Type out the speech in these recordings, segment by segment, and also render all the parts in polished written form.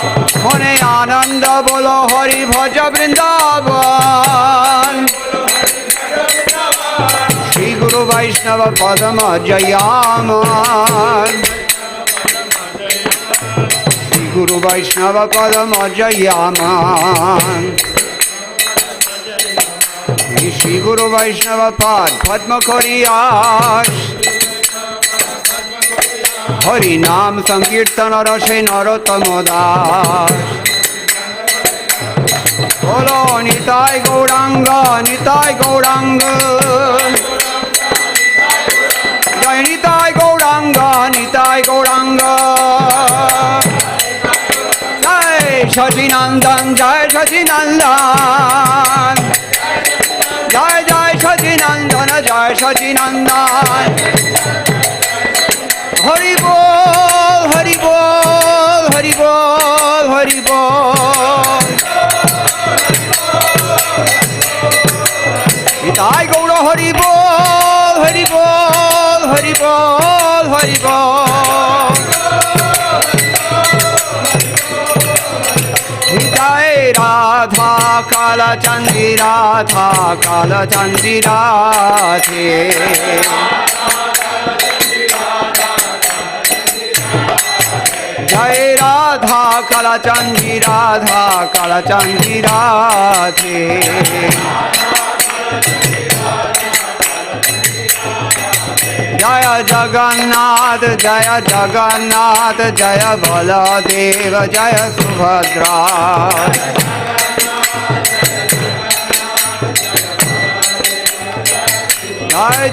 मने आनंद बोलो हरि भज वृंदावन श्री गुरु वैष्णव पदम जयामान श्री गुरु वैष्णव पदम जयामान श्री गुरु वैष्णव पाद पद्म करियास हरि नाम संकीर्तन रसे नरोत्तम दास बोलो निताय गौरांग जय निताय गौरांग जय शशिनंदन जय शशिनंदन जय जय शशिनंदन हरि बोल हरि बोल हरि बोल हरि बोल निताय गौर हरि बोल हरि बोल हरि बोल हरि बोल निताय राधा कालचंदी राधे जय राधा कालचंदी राधे जय जगन्नाथ जय बलदेव जय सुभद्रा जय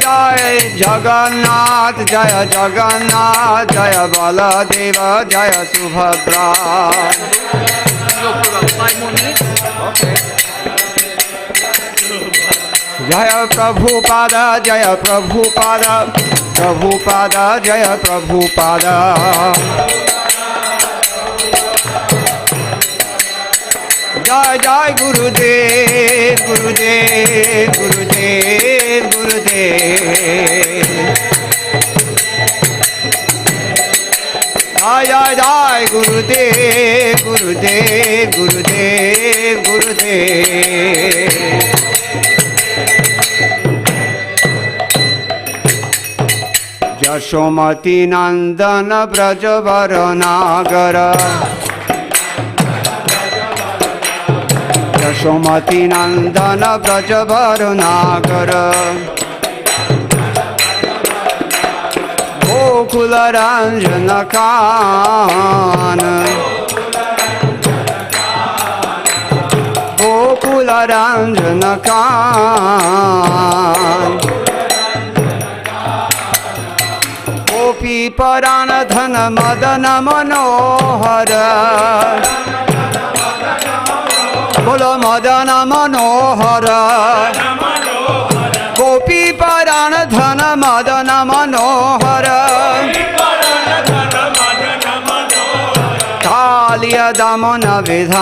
जय जगन्नाथ जय बलदेव जय सुभद्रा जय प्रभुपाद जय प्रभुपाद जय प्रभुपाद जय जय गुरुदेव जय जय गुरुदेव यशोमती नंदन ब्रजवर नागर यशोमती नंदन ब्रजवर नागर गोकुल रंजन कान गोकुल रंजन कान गोपी परान धन मदन मनोहर बोलो मदन मनोहर गोपी परान धन मदन मनोहर कालिय दमन विधान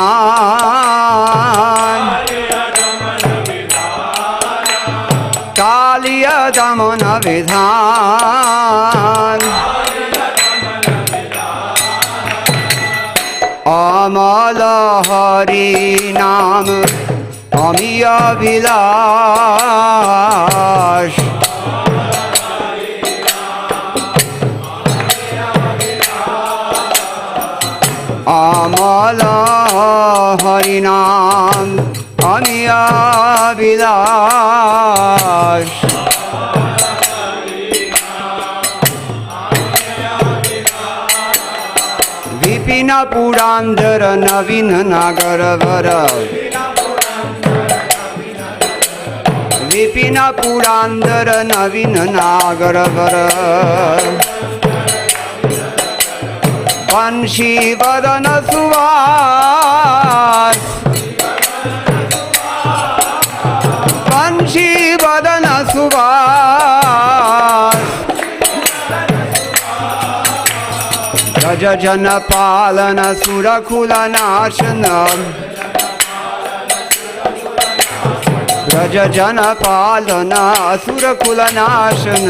कालिय दमन विधान अमल हरि नाम अमिय विलास अमल हरि नाम अमिय विलास विपिन पुरांदर नवीन नागर वर विपिन पुरांदर नवीन नागर वर वंशी वदन सुवास वंशी वदन सुवास गज जन पालन सुरकुल नाशन गज जन पालन सुरकुल नाशन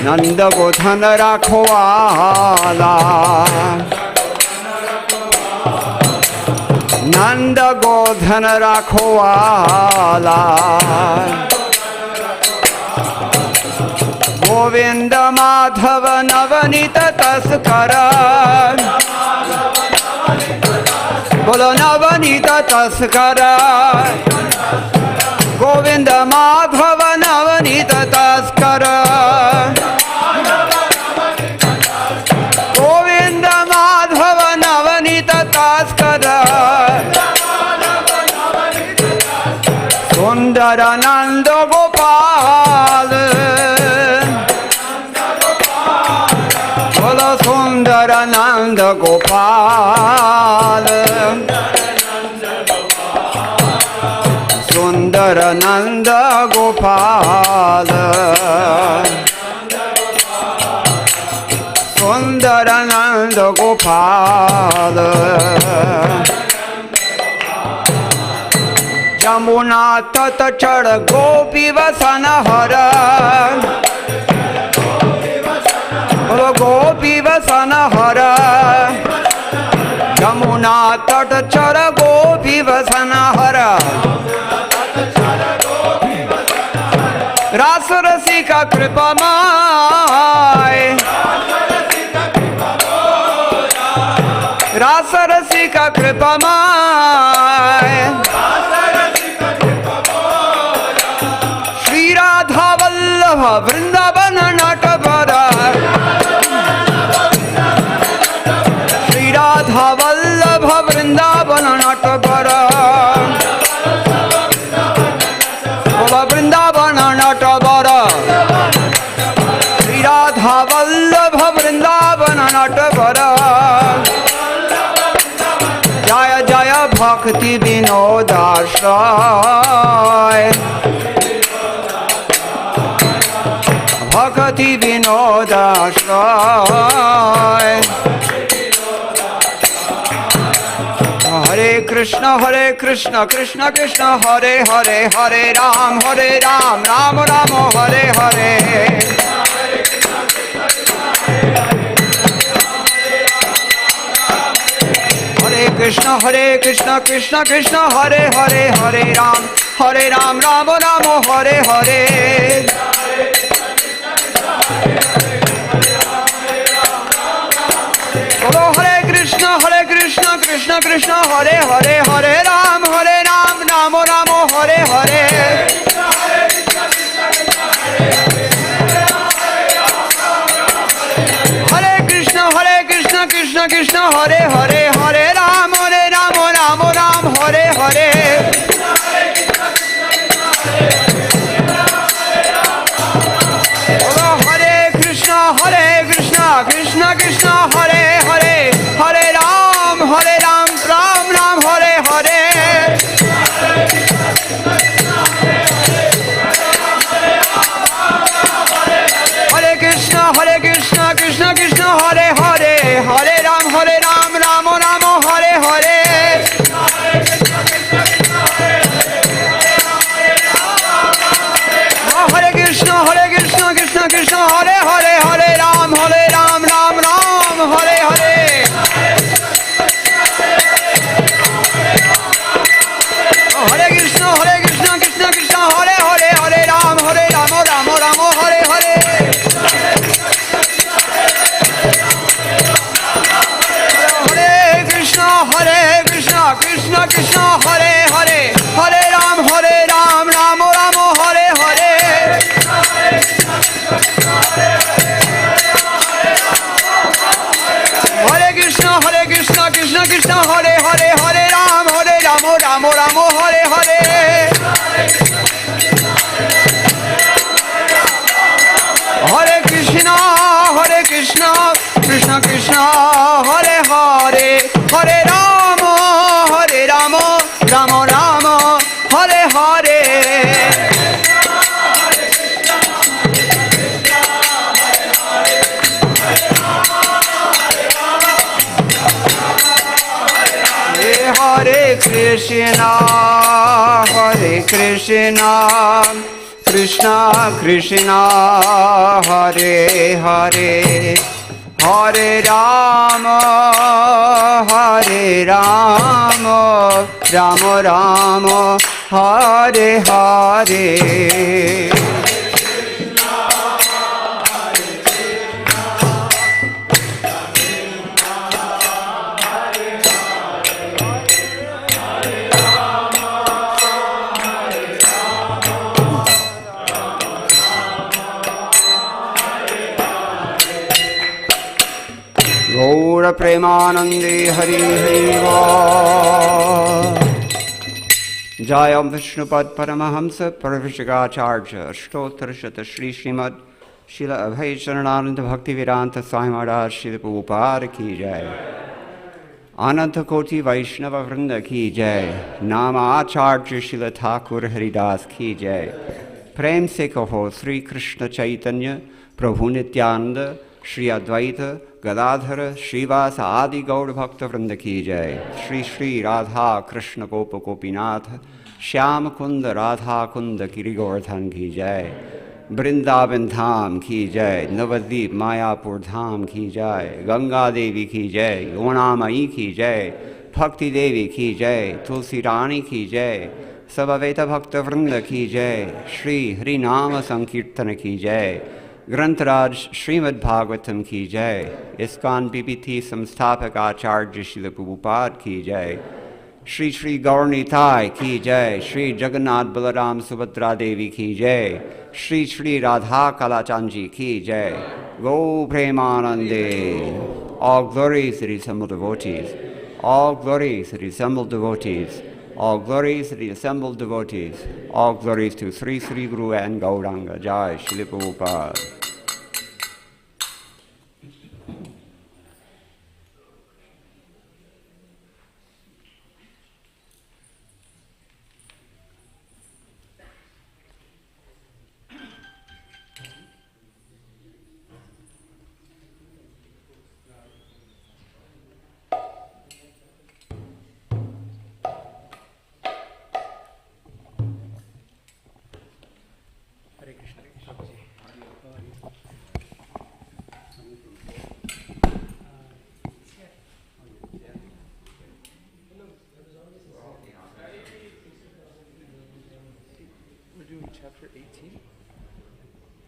नंद गोधन रखवाला नंद गोधन रखवाला गोविंद माधव नवनीत तस्कर बोलो नवनीत तस्कर गोविंद माधव नवनीत तस्कर गोविंद माधव नवनीत तस्कर सुंदर नंद गोपाल बोलो सुंदर नंद गोपाल सुंदर नंद गोपाल सुंदर नंद गोपाल यमुना तट चढ़ गोपी वसन हर बोलो गोपी वसन हर यमुना तट चढ़ गोपी वसन हर रास रसिका कृपामय रास रसिका कृपामय श्री राधा वल्लभ वृंदावन नटवर श्री राधा वल्लभ वृंदावन नटवर वृंदावन नटवर श्री राधा वल्लभ वृंदावन नटवर जय जय भक्ति विनोदाश्रय भक्ति विनोदाश्रय हरे कृष्ण कृष्ण कृष्ण हरे हरे हरे राम राम राम हरे हरे हरे कृष्ण कृष्ण कृष्ण हरे हरे हरे राम राम राम हरे हरे बोलो हरे कृष्ण कृष्ण कृष्ण हरे हरे हरे राम राम राम हरे हरे हरे कृष्ण कृष्ण कृष्ण हरे हरे हरे राम राम राम हरे हरे बोलो हरे Krishna Krishna Krishna Hare Hare Hare Ram Ram Ram Hare Hare Hare Krishna Krishna Krishna Hare Hare Hare Ram Ram Ram Hare Hare Hare Krishna Krishna Krishna Hare Hare Hare Ram Ram Ram Hare Hare Hare Krishna Krishna Krishna Hare Hare Hare Ram Ram Ram Hare Hare Hare Krishna Krishna Krishna Hare Hare Hare Ram Ram Ram Hare Hare Hare Krishna Krishna Krishna Hare Hare Hare Ram Ram Ram Hare Hare Hare Krishna Krishna Krishna Hare Hare Hare Ram Ram Ram Hare Hare Hare Krishna Krishna Krishna Hare Hare Hare Rama Rama Rama Hare Hare Gaura Premanande Hari Hari Jayam Vishnupad Paramahamsa Parvishagacharya Ashtotarshata Shri Srimad Srila Abhay Charanananda Bhaktivedanta Swami Maharaj Srila Prabhupada Ki Jai Ananta Koti Vaishnava Vrinda Ki Jai Nama Acharya Srila Thakur Haridas Ki Jai Prem Se Kaho Sri Krishna Chaitanya Prabhu Nityananda Shri Advaita Gadadhara Srivasa Adi Gaur Bhakta Vrinda Ki Jai Shri Shri Radha Krishna Gopa Gopinath Shyam Kunda Radha Kunda Giri Govardhan Ki Jai Vrindavan Dham Ki Jai Navadvip Mayapur Dham Ki Jai Ganga Devi Ki Jai Onamai Ki Jai Bhakti Devi Ki Jai Tulsi Rani Ki Jai Sabaveta Bhakta Vrinda Ki Jai Shri Hari Nama Sankirtana Ki Jai Grantaraj Srimad Bhagavatam Ki Jai ISKCON BBT Samsthapak Acharya Srila Prabhupada Ki Jai Shri Shri Gaurnitai Ki Jai Shri Jagannath Balaram Subhadra Devi Ki Jai Shri Shri Radha Kalachanji Ki Jai Go Premanande. All glories to the assembled devotees. All glories to the assembled devotees. All glories to the assembled devotees. All glories to Sri Sri Guru and Gauranga. Jai Shri Prabhupada. Chapter 18,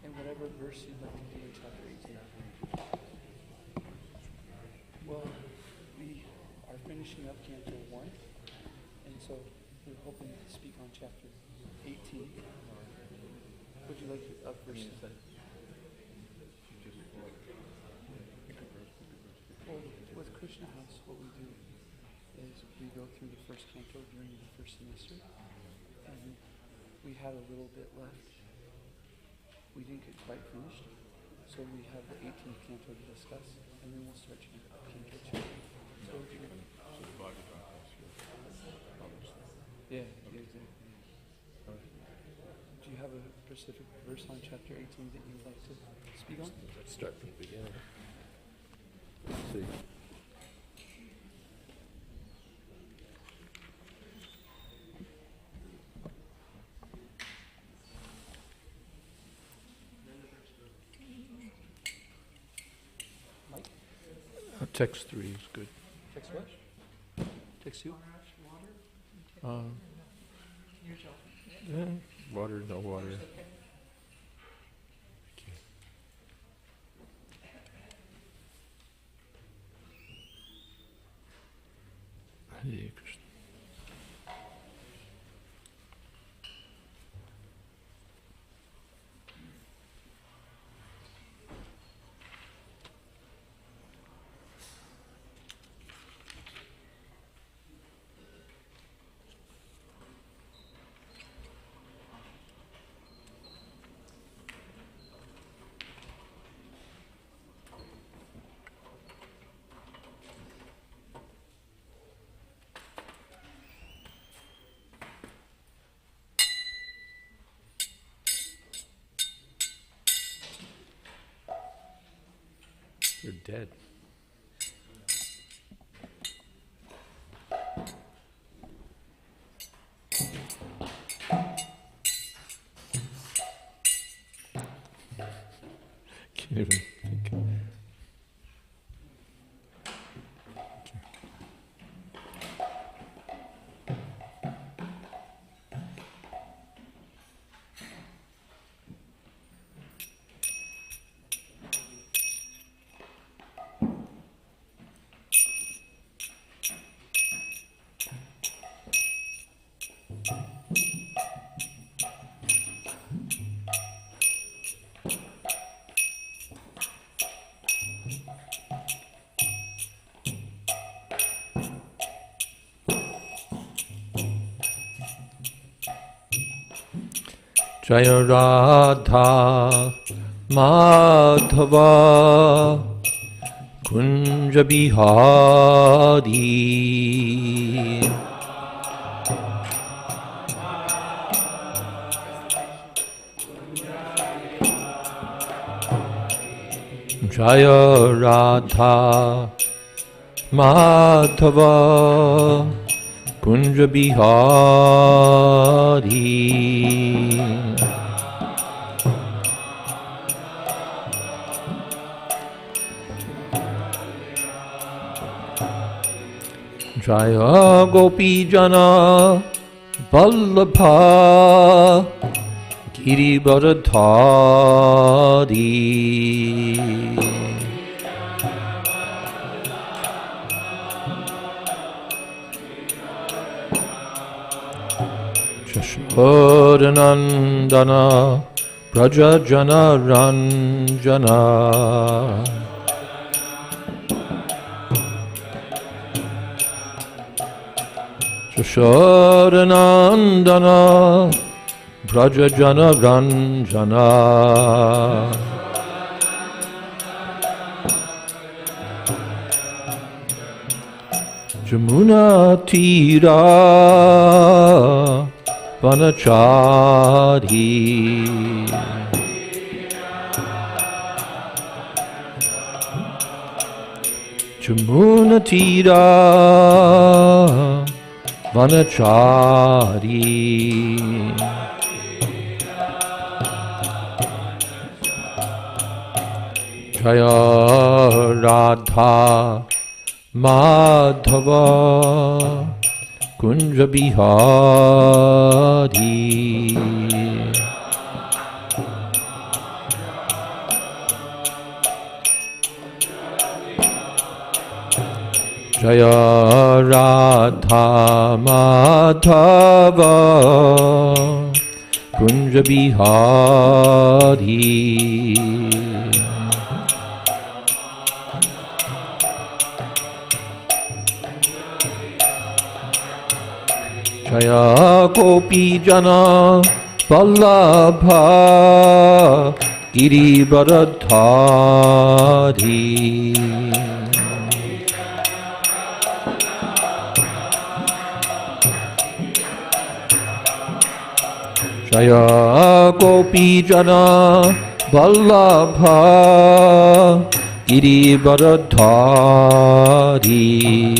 and whatever verse you'd like to do in chapter 18. Well, we are finishing up Canto 1, and so we're hoping to speak on chapter 18. Would you like a verse? Well, with Krishna House, what we do is we go through the first canto during the first semester, and we had a little bit left. We didn't get quite finished, so we have the 18th canto to discuss, and then we'll start canto 2. So yeah, exactly. Do you have a specific verse on chapter 18 that you'd like to speak on? Let's start from the beginning. Let's see. Text 3 is good. Text what? Text 2? Yeah, water, no water. Hare Krishna. You're dead. even think. Jaya Radha Madhava Kunja Bihari Jaya Radha Madhava Kunja Bihari Jaya Gopi Jana Vallabha Girivardhari Shashodanandana Braja Jana Ranjana Shashodanandana Braja Jana Ranjana Jamuna Tira Vanachari Jamuna Tira Vanachari Jaya Radha Madhava Kunja Bihari Jaya Radha Madhava Kunja Bihari Jaya Gopi Jana Vallabha Girivardhari Jaya Gopi Jana Vallabha Girivardhari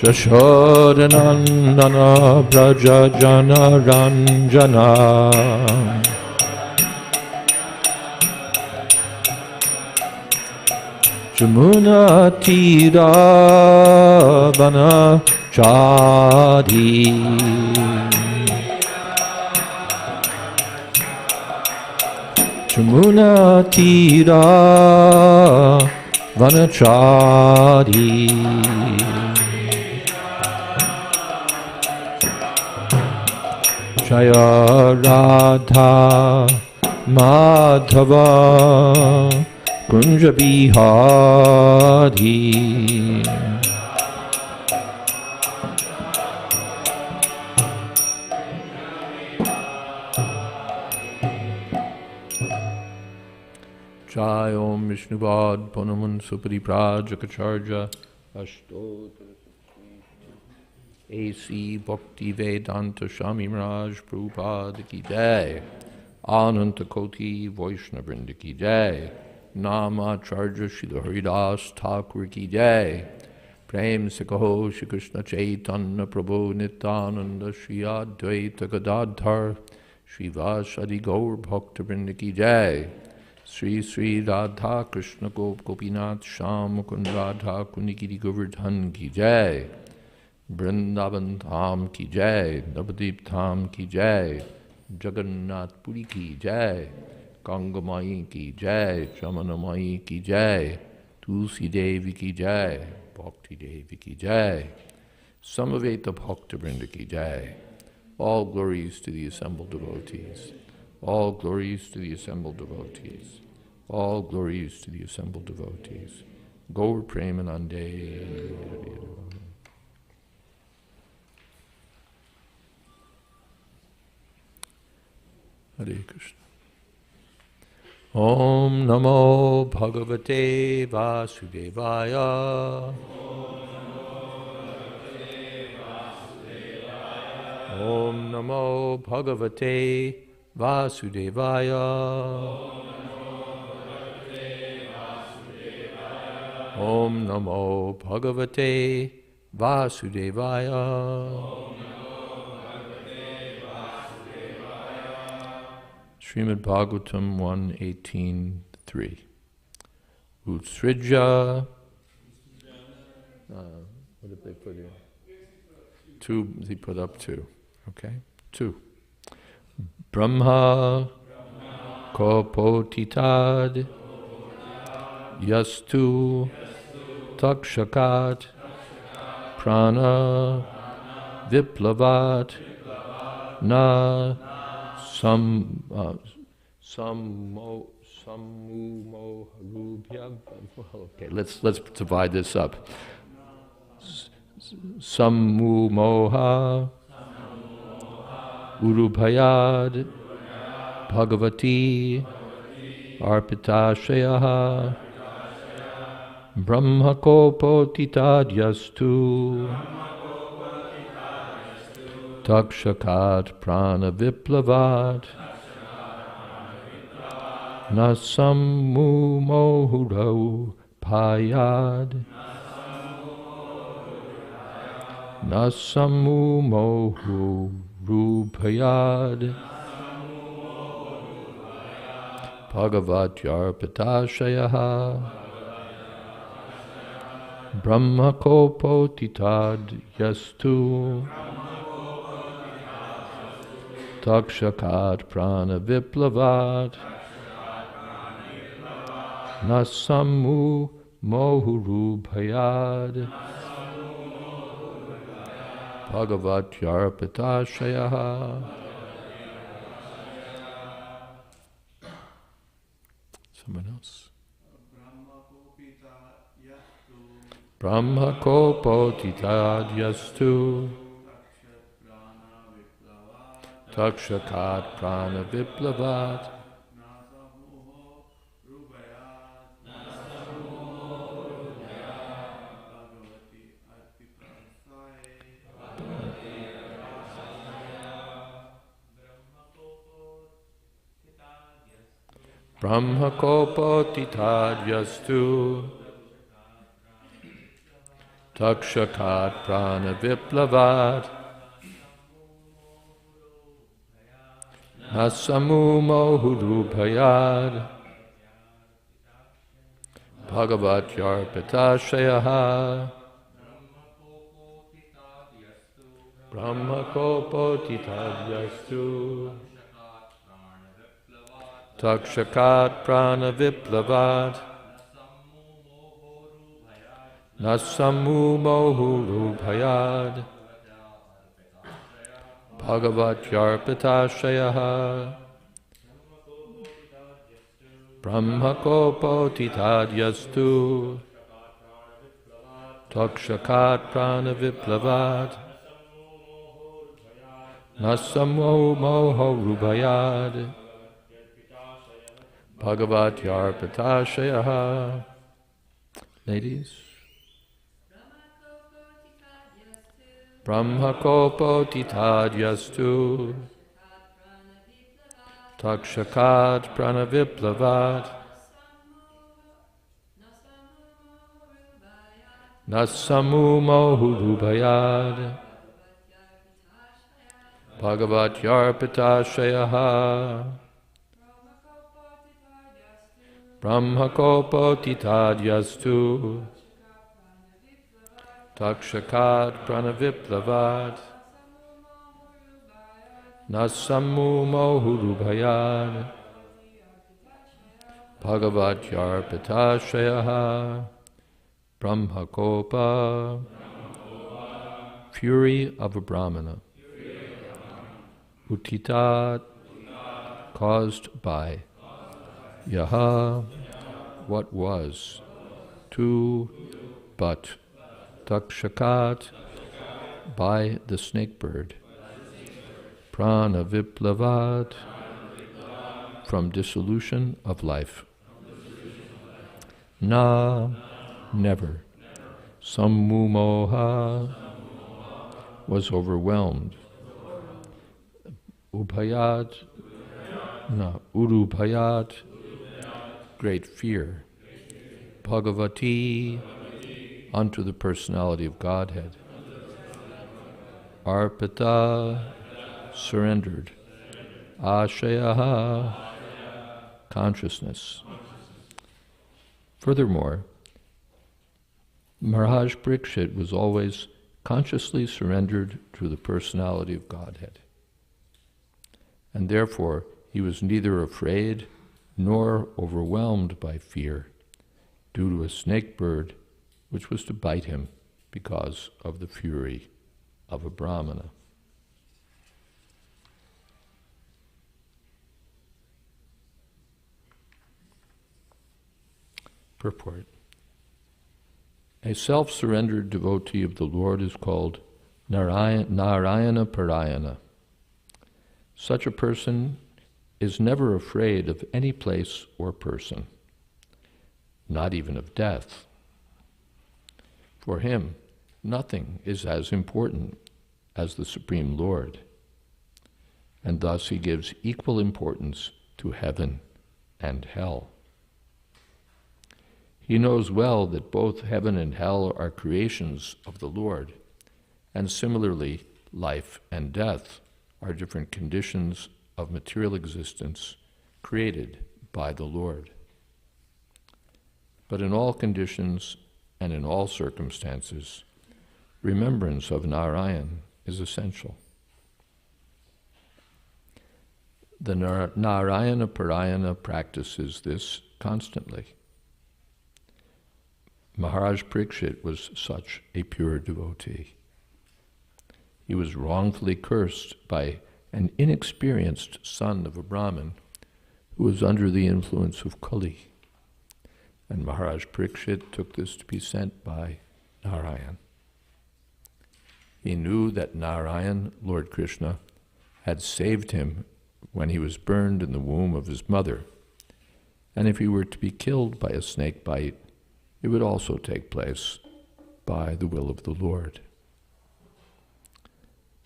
Shashodanandana Braja Jana Ranjana Jamuna Tira Vanachari Jamuna Tira Vanachari Jaya Radha Madhava Kunja Bihari Jai Om Vishnuvad Panaman Supari Prajakacharya Ashtotra A.C. Bhakti Vedanta Swami Maharaj Prabhupada Ki Jai Ananta Koti Vaishnavrinda Ki Jai Namacharya Srila Haridas Thakur Ki Jai Prem se kaho Shri Krishna Chaitanya Prabhu Nityananda Shri Advaita Gadadhar Shri Vasadi Gaur Bhakta Vrinda Ki Jai. Sri Sri Radha Krishna Gopinath Sham Mukund Radha Kunikiri Govardhan Ki Jai. Vrindavan Dham Ki Jai, Navadip Dham Ki Jai, Jagannath Puri Ki Jai, Ganga Mai Ki Jai, Jamana Mai Ki Jai, Tulsi Devi Ki Jai, Bhakti Devi Ki Jai, Samaveta Bhakta Vrinda Ki Jai. All glories to the assembled devotees. All glories to the assembled devotees. All glories to the assembled devotees. Gaur Premanande. Hare Krishna. Om Namo Bhagavate Vasudevaya. Om Namo Bhagavate Vasudevaya. Om Namo Bhagavate Vasudevaya. Srimad Bhagavatam 1:18-3. Utsrija. What did they put in? 2, they put up 2. Okay? 2. Brahma Kopotitad Yastu Takshakat Prana Viplavat Na Okay, let's divide this up. Sammu moha urubhayad bhagavati arpitashaya brahmakopotitad yastu takshakat prana viplavat nasammu mohurau payad nasammu mohurupayad bhagavatyarpitashaya brahmakopotitad yastu takshakat prana viplavat nasammu mohurupayad bhagavatyarpitashaya. Someone else? Brahmakopotitad yastu takshakat prana viplavat Brahmakopotitad yastu takshakat prana viplavat nasammu mohurupayad bhagavatyarpitashaya brahmakopotitad yastu takshakat prana viplavat nasammu mohurupayad bhagavatyarpitashaya brahmakopotitad yastu takshakat prana viplavat nasammu mohurupayad bhagavatyarpitashaya. Ladies. Brahmakopotitad yastu takshakat pranaviplavat Nasamu Mohurubhayad Bhagavatyarpitashayaha Brahmakopotitadyastu Takshakat Pranaviplavat Nasamu Mohurubhayad Bhagavatyarpitashayaha Brahmakopa, fury of a Brahmana. Utitat, caused by. Yaha, what was. Tu, but. Takshakat, by the snake bird. Pranaviplavat, from dissolution of life. Na, never. Sammumoha, was overwhelmed. Upayat, no, Urupayat, great fear. Bhagavati, unto the personality of Godhead. Arpita, surrendered. Ashayaha, consciousness. Furthermore, Maharaj Parikshit was always consciously surrendered to the personality of Godhead. And therefore, he was neither afraid nor overwhelmed by fear due to a snake bird which was to bite him because of the fury of a Brahmana. Purport. A self-surrendered devotee of the Lord is called Narayana Parayana. Such a person is never afraid of any place or person, not even of death. For him, nothing is as important as the Supreme Lord, and thus he gives equal importance to heaven and hell. He knows well that both heaven and hell are creations of the Lord, and similarly, life and death are different conditions of material existence created by the Lord. But in all conditions and in all circumstances, remembrance of Narayan is essential. The Narayana Parayana practices this constantly. Maharaj Parikshit was such a pure devotee. He was wrongfully cursed by an inexperienced son of a Brahmin who was under the influence of Kali. And Maharaj Parikshit took this to be sent by Narayan. He knew that Narayan, Lord Krishna, had saved him when he was burned in the womb of his mother. And if he were to be killed by a snake bite, it would also take place by the will of the Lord.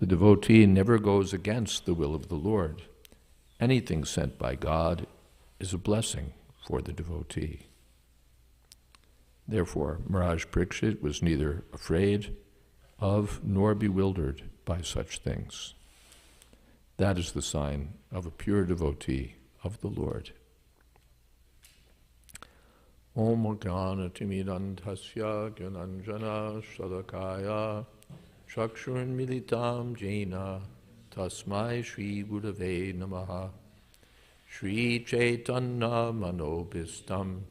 The devotee never goes against the will of the Lord. Anything sent by God is a blessing for the devotee. Therefore, Maharaj Parikshit was neither afraid of nor bewildered by such things. That is the sign of a pure devotee of the Lord. Om Jnana Timidandhasya Gyananjana Shalakaya Chakshurun Militam Jena Tasmai Shri Gurave Namaha Shri Chaitanya Manobhistam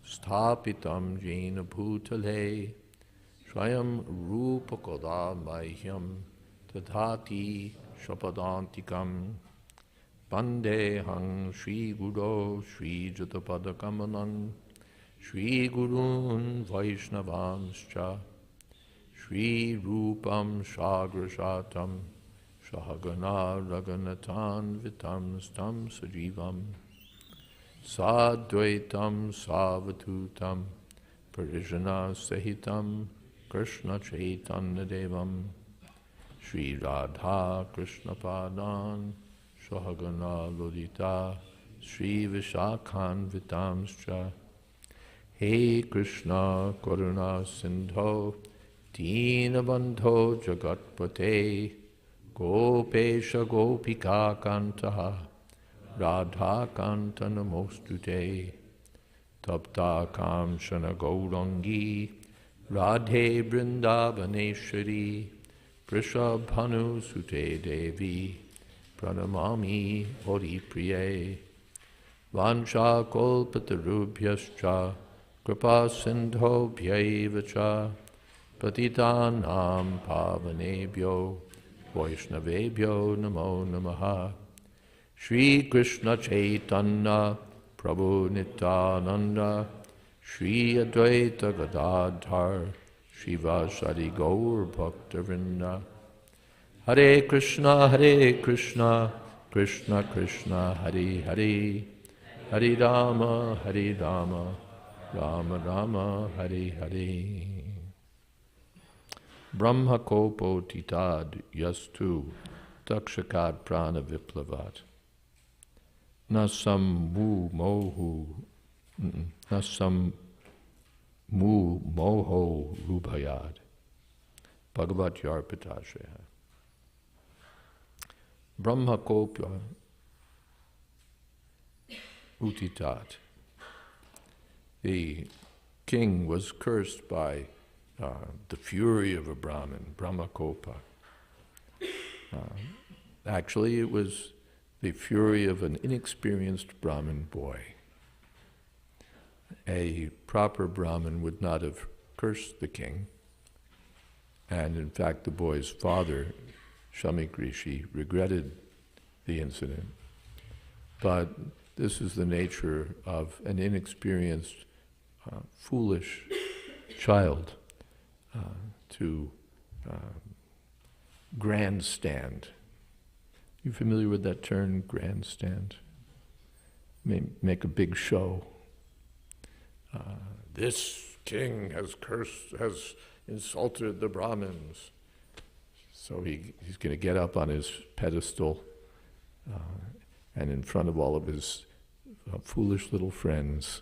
Sthapitam Jena Bhutale Swayam Rupakoda Mahyam Tadhati Shapadantikam Vandehang Shri Guru Shri Jatapadakamanam Shri Gurun Vaishnavanscha Shri Rupam Shagrashatam Shahagana Raganatan Vitam Stam Sajivam Sadvaitam Savatutam Parijana Sahitam Krishna Chaitanya Devam Shri Radha Krishna Padan Shahagana Lodita Shri Vishakhan Vitamscha He Krishna Karuna Sindho Deenabandho Jagatpate Gopesha Gopika Kantaha Radha Kanta Namostute Tapta Kamshana Gaurangi Radhe Vrindavaneshwari Prishabhanu Sute Devi Pranamami Hori Priye Vansha Kolpatarubhyascha Kripa Sindho Bhyaevacha Patitanam Pavanebhyo Vaishnavebhyo Namo Namaha Shri Krishna Chaitanya Prabhu Nityananda Shri Advaita Gadadhar Shivasadi Gaur Bhaktivinoda Hare Krishna Krishna Krishna Hare Hare Hare Rama Rama Rama Hare Hare Brahma Kopo Titad Yastu Dakshakat Prana Viplavat Nasam Mu Mohu Nasam Mu Moho Rubhayad Bhagavat Yarpatashaya Brahma Kopa Utitat. The king was cursed by the fury of a Brahmin, Brahmakopa. Actually, it was the fury of an inexperienced Brahmin boy. A proper Brahmin would not have cursed the king, and in fact the boy's father, Shamik Rishi, regretted the incident. But this is the nature of an inexperienced, foolish child to grandstand. You familiar with that term, grandstand? Make a big show. This king has insulted the Brahmins. So he's going to get up on his pedestal and in front of all of his foolish little friends,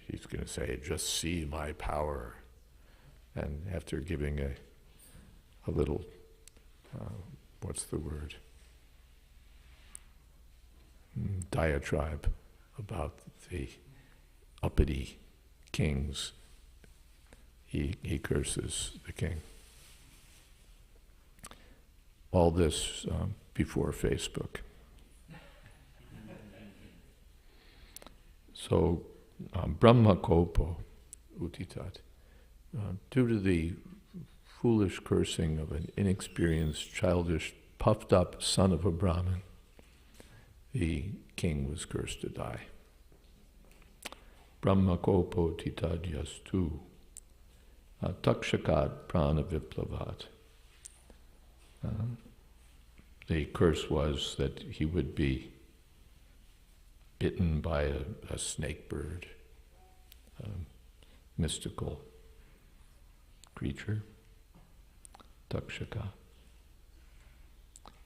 he's going to say, just see my power. And after giving a little, what's the word? Diatribe about the uppity kings, he curses the king. All this before Facebook. So, Brahmakopo Utitat, due to the foolish cursing of an inexperienced, childish, puffed up son of a Brahmin, the king was cursed to die. Brahmakopo titadyastu takshakat prana viplavat. The curse was that he would be bitten by a snake bird, a mystical creature, takshaka.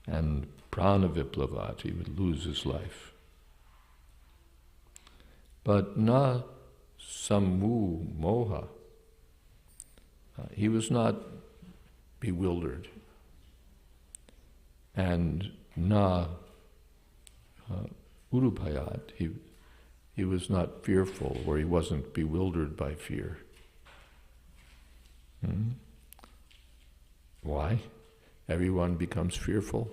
And prana viplavat, he would lose his life. But na sammu moha, he was not bewildered. And na urubhayat, he was not fearful, or he wasn't bewildered by fear. Why? Everyone becomes fearful.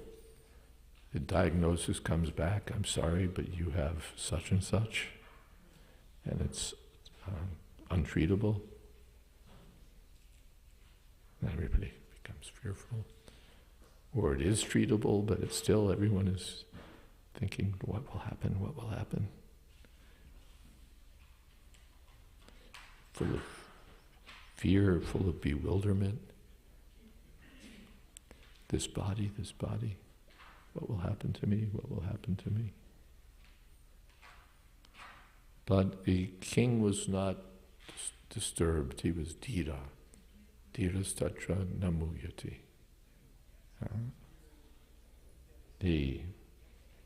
The diagnosis comes back, I'm sorry, but you have such and such, and it's untreatable. Everybody becomes fearful. Or it is treatable, but it's still, everyone is thinking, what will happen, what will happen? Full of fear, full of bewilderment. This body, what will happen to me, what will happen to me? But the king was not disturbed, he was dhira. Dhirastatra namuyati.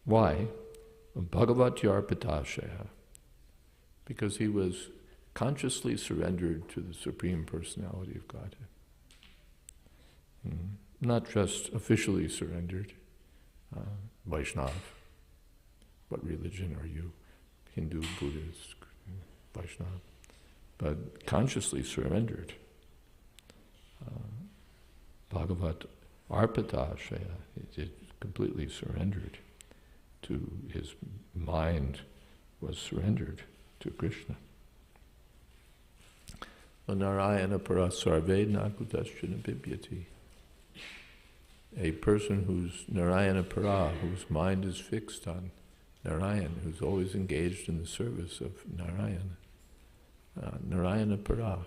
Why? Bhagavat Yarpatashaya. Because he was consciously surrendered to the Supreme Personality of Godhead. Not just officially surrendered, Vaishnav. What religion are you? Hindu, Buddhist, Vaishnav. But consciously surrendered. Bhagavat Arpita Shaya, it completely surrendered to his mind, was surrendered to Krishna. Narayana parasarve nakutaschana bibhyati. A person who's Narayana para, whose mind is fixed on Narayan, who's always engaged in the service of Narayan. Narayana para.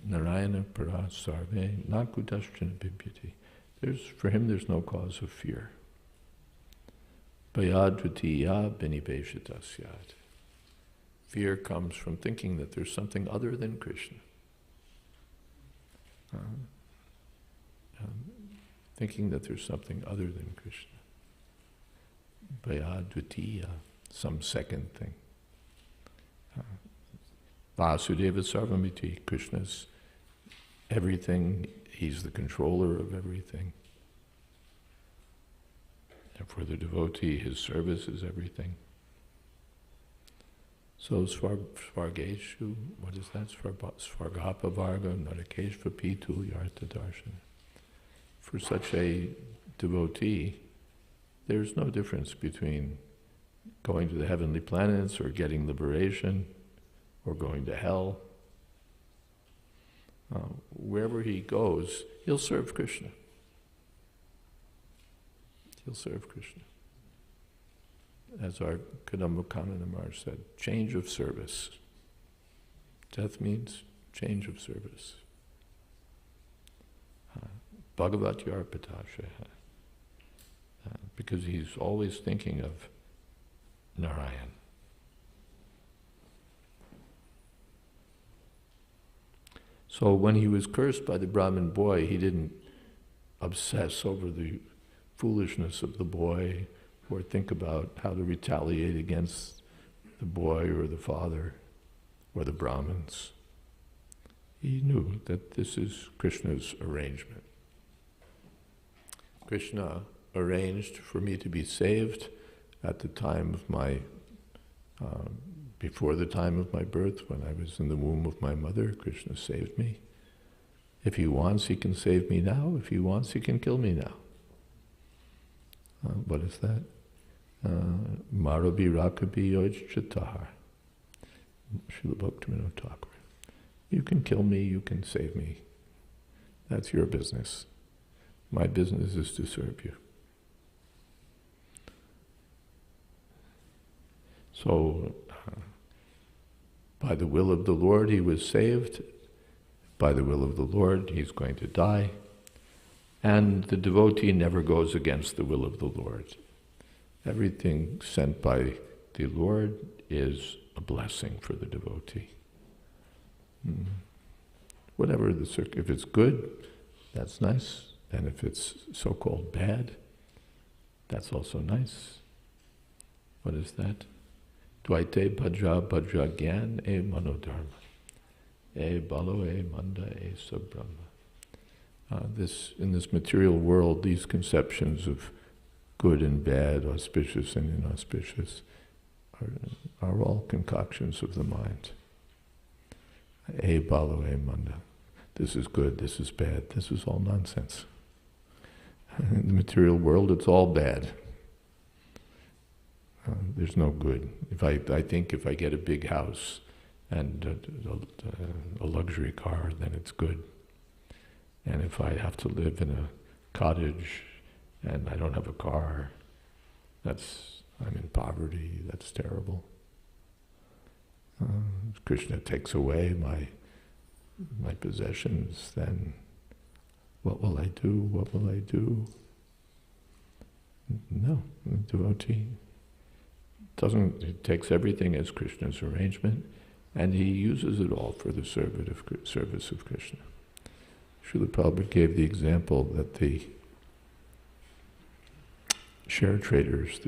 Narayana para sarve nakutaschana bibhyati. For him there's no cause of fear. Bhayadvatiya binibeshitasyat. Fear comes from thinking that there's something other than Krishna. Thinking that there's something other than Krishna. Bhayadvatiya, some second thing. Vasudeva Sarvamiti, Krishna's everything, he's the controller of everything. And for the devotee, his service is everything. So Svargeshu, what is that? Svargapa Varga, Narakeshva Pitu Yarta Darshan. For such a devotee, there's no difference between going to the heavenly planets or getting liberation or going to hell. Wherever he goes, he'll serve Krishna. He'll serve Krishna. As our Kadamba Kanana Maharaj said, change of service. Death means change of service. Bhagavat Yarpatasha. Because he's always thinking of Narayan. So when he was cursed by the Brahmin boy, he didn't obsess over the foolishness of the boy or think about how to retaliate against the boy or the father or the Brahmins. He knew that this is Krishna's arrangement. Krishna arranged for me to be saved at the time of my, before the time of my birth, when I was in the womb of my mother. Krishna saved me. If he wants, he can save me now. If he wants, he can kill me now. What is that? Marabi Rakabi Yojchatahar. Srila Bhaktivinoda Thakur. You can kill me, you can save me. That's your business. My business is to serve you. So, by the will of the Lord, he was saved. By the will of the Lord, he's going to die. And the devotee never goes against the will of the Lord. Everything sent by the Lord is a blessing for the devotee. Whatever if it's good, that's nice. And if it's so-called bad, that's also nice. What is that? Dvaite bhajra bhajra gyan e manodharma. E balo e manda e sabrahma. In this material world, these conceptions of good and bad, auspicious and inauspicious, are all concoctions of the mind. E balo e manda. This is good, this is bad, this is all nonsense. In the material world, it's all bad. There's no good. I think if I get a big house and a luxury car, then it's good. And if I have to live in a cottage and I don't have a car, I'm in poverty, that's terrible. If Krishna takes away my possessions, then what will I do? What will I do? No, the devotee it takes everything as Krishna's arrangement, and he uses it all for the service of Krishna. Srila Prabhupada gave the example that the share traders,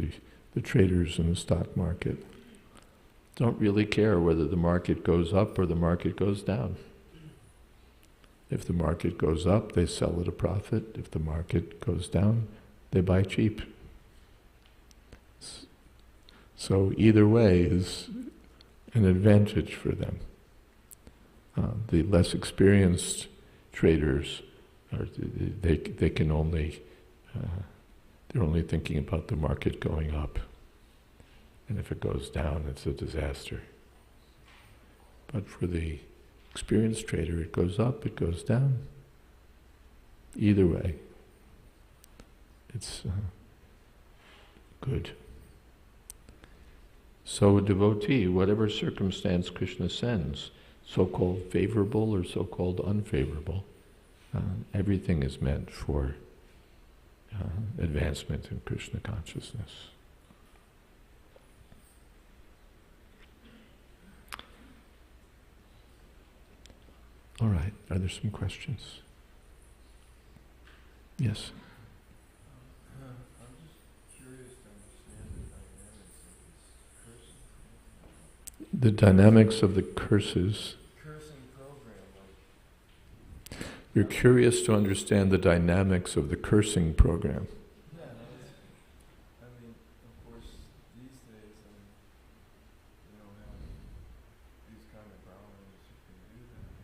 the traders in the stock market, don't really care whether the market goes up or the market goes down. If the market goes up, they sell at a profit. If the market goes down, they buy cheap. So either way is an advantage for them. The less experienced traders, they can only, they're only thinking about the market going up. And if it goes down, it's a disaster. But for the experienced trader, it goes up, it goes down. Either way, it's good. So a devotee, whatever circumstance Krishna sends, so-called favorable or so-called unfavorable, everything is meant for advancement in Krishna consciousness. All right, are there some questions? Yes? I'm just curious to understand the dynamics of this cursing. The dynamics of the curses. Cursing program. You're curious to understand the dynamics of the cursing program. Yeah, I mean, of course, these days, you don't have these kind of Brahmins who can do that.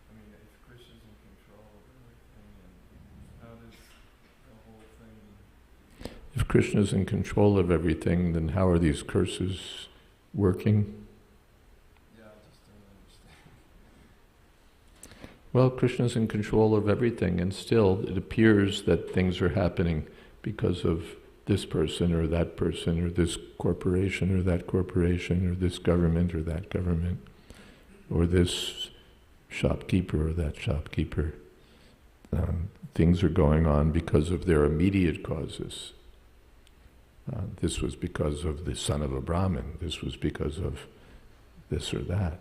I mean, if Krishna's in control of everything, and how does the whole thing... If Krishna's in control of everything, then how are these curses working? Yeah, I just don't understand. Well, Krishna's in control of everything, and still it appears that things are happening because of this person or this corporation or that corporation or this government or that government or this shopkeeper or that shopkeeper. Things are going on because of their immediate causes. This was because of the son of a Brahmin. This was because of this or that.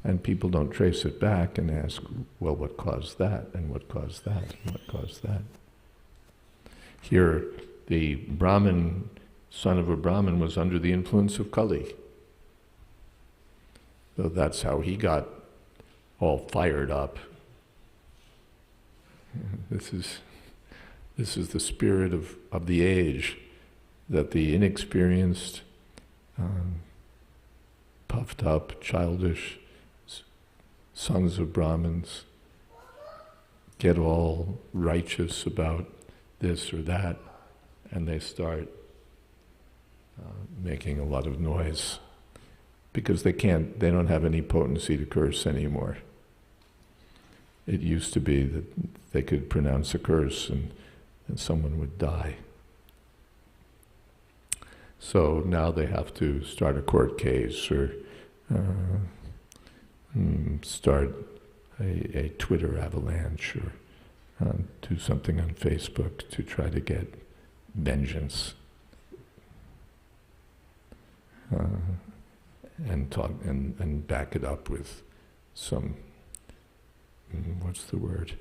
And people don't trace it back and ask, well, what caused that, and what caused that, and what caused that? Here, the Brahmin, son of a Brahmin, was under the influence of Kali. So that's how he got all fired up. This is the spirit of the age, that the inexperienced, puffed up, childish sons of Brahmins get all righteous about this or that, and they start making a lot of noise because they don't have any potency to curse anymore. It used to be that they could pronounce a curse and someone would die. So now they have to start a court case or start a Twitter avalanche or do something on Facebook to try to get vengeance and talk and back it up with some what's the word?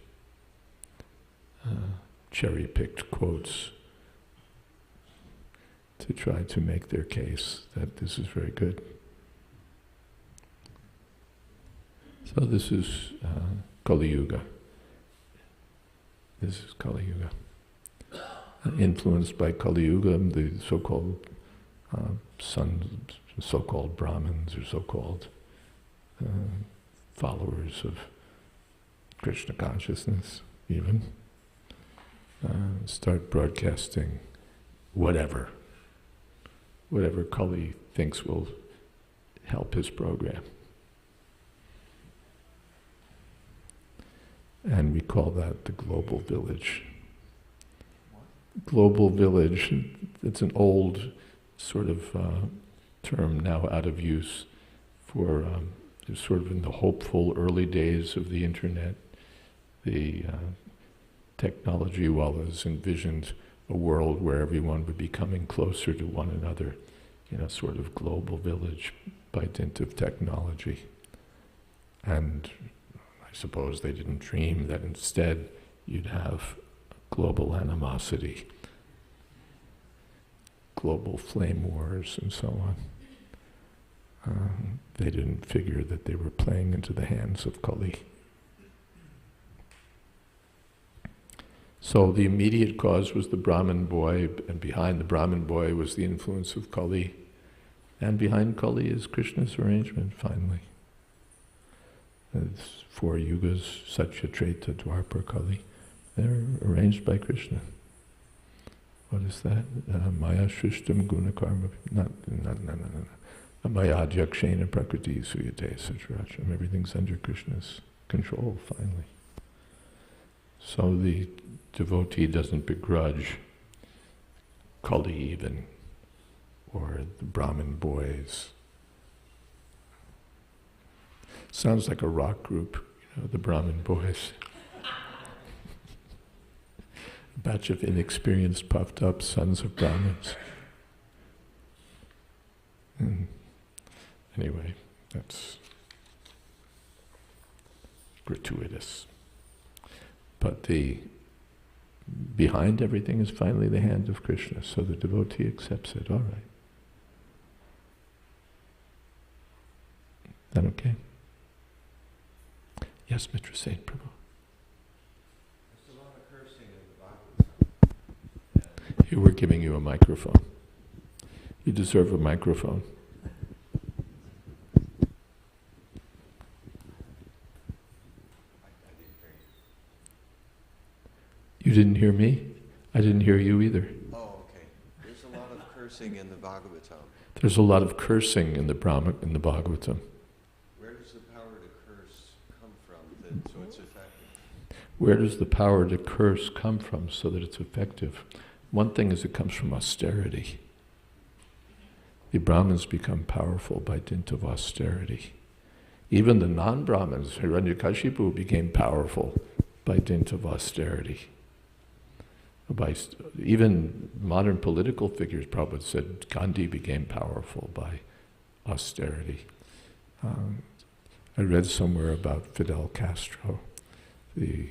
Cherry-picked quotes to try to make their case that this is very good. So this is Kali Yuga. This is Kali Yuga. Influenced by Kali Yuga, the so-called sons, so-called Brahmins or so-called followers of Krishna consciousness, even, start broadcasting whatever Kali thinks will help his program. And we call that the global village. Global village, it's an old sort of term now out of use for sort of in the hopeful early days of the internet. The technology was envisioned a world where everyone would be coming closer to one another in a sort of global village by dint of technology. And I suppose they didn't dream that instead you'd have global animosity, global flame wars and so on. They didn't figure that they were playing into the hands of Kali. So the immediate cause was the Brahmin boy, and behind the Brahmin boy was the influence of Kali. And behind Kali is Krishna's arrangement, finally. It's 4 yugas, Satya, Treta, Dwapara, Kali. They're arranged by Krishna. What is that? Maya Shrishtam Guna Karma. No. Maya Adhyakshena Prakriti Suyate Satracham. Everything's under Krishna's control, finally. So the devotee doesn't begrudge Kali even, or the Brahmin boys. Sounds like a rock group, the Brahmin boys. A batch of inexperienced, puffed up sons of Brahmins. Anyway, that's gratuitous. But behind everything is finally the hand of Krishna, so the devotee accepts it. All right. Is that okay? Yes, Mitra Saint Prabhu. There's a lot of cursing in the Bible. Here we're giving you a microphone. You deserve a microphone. You didn't hear me? I didn't hear you either. Oh, okay. There's a lot of cursing in the Bhagavatam. There's a lot of cursing in the Bhagavatam. Where does the power to curse come from so it's effective? Where does the power to curse come from so that it's effective? One thing is it comes from austerity. The Brahmins become powerful by dint of austerity. Even the non-Brahmins, Hiranyakashipu, became powerful by dint of austerity. Even modern political figures, Prabhupada said, Gandhi became powerful by austerity. I read somewhere about Fidel Castro. The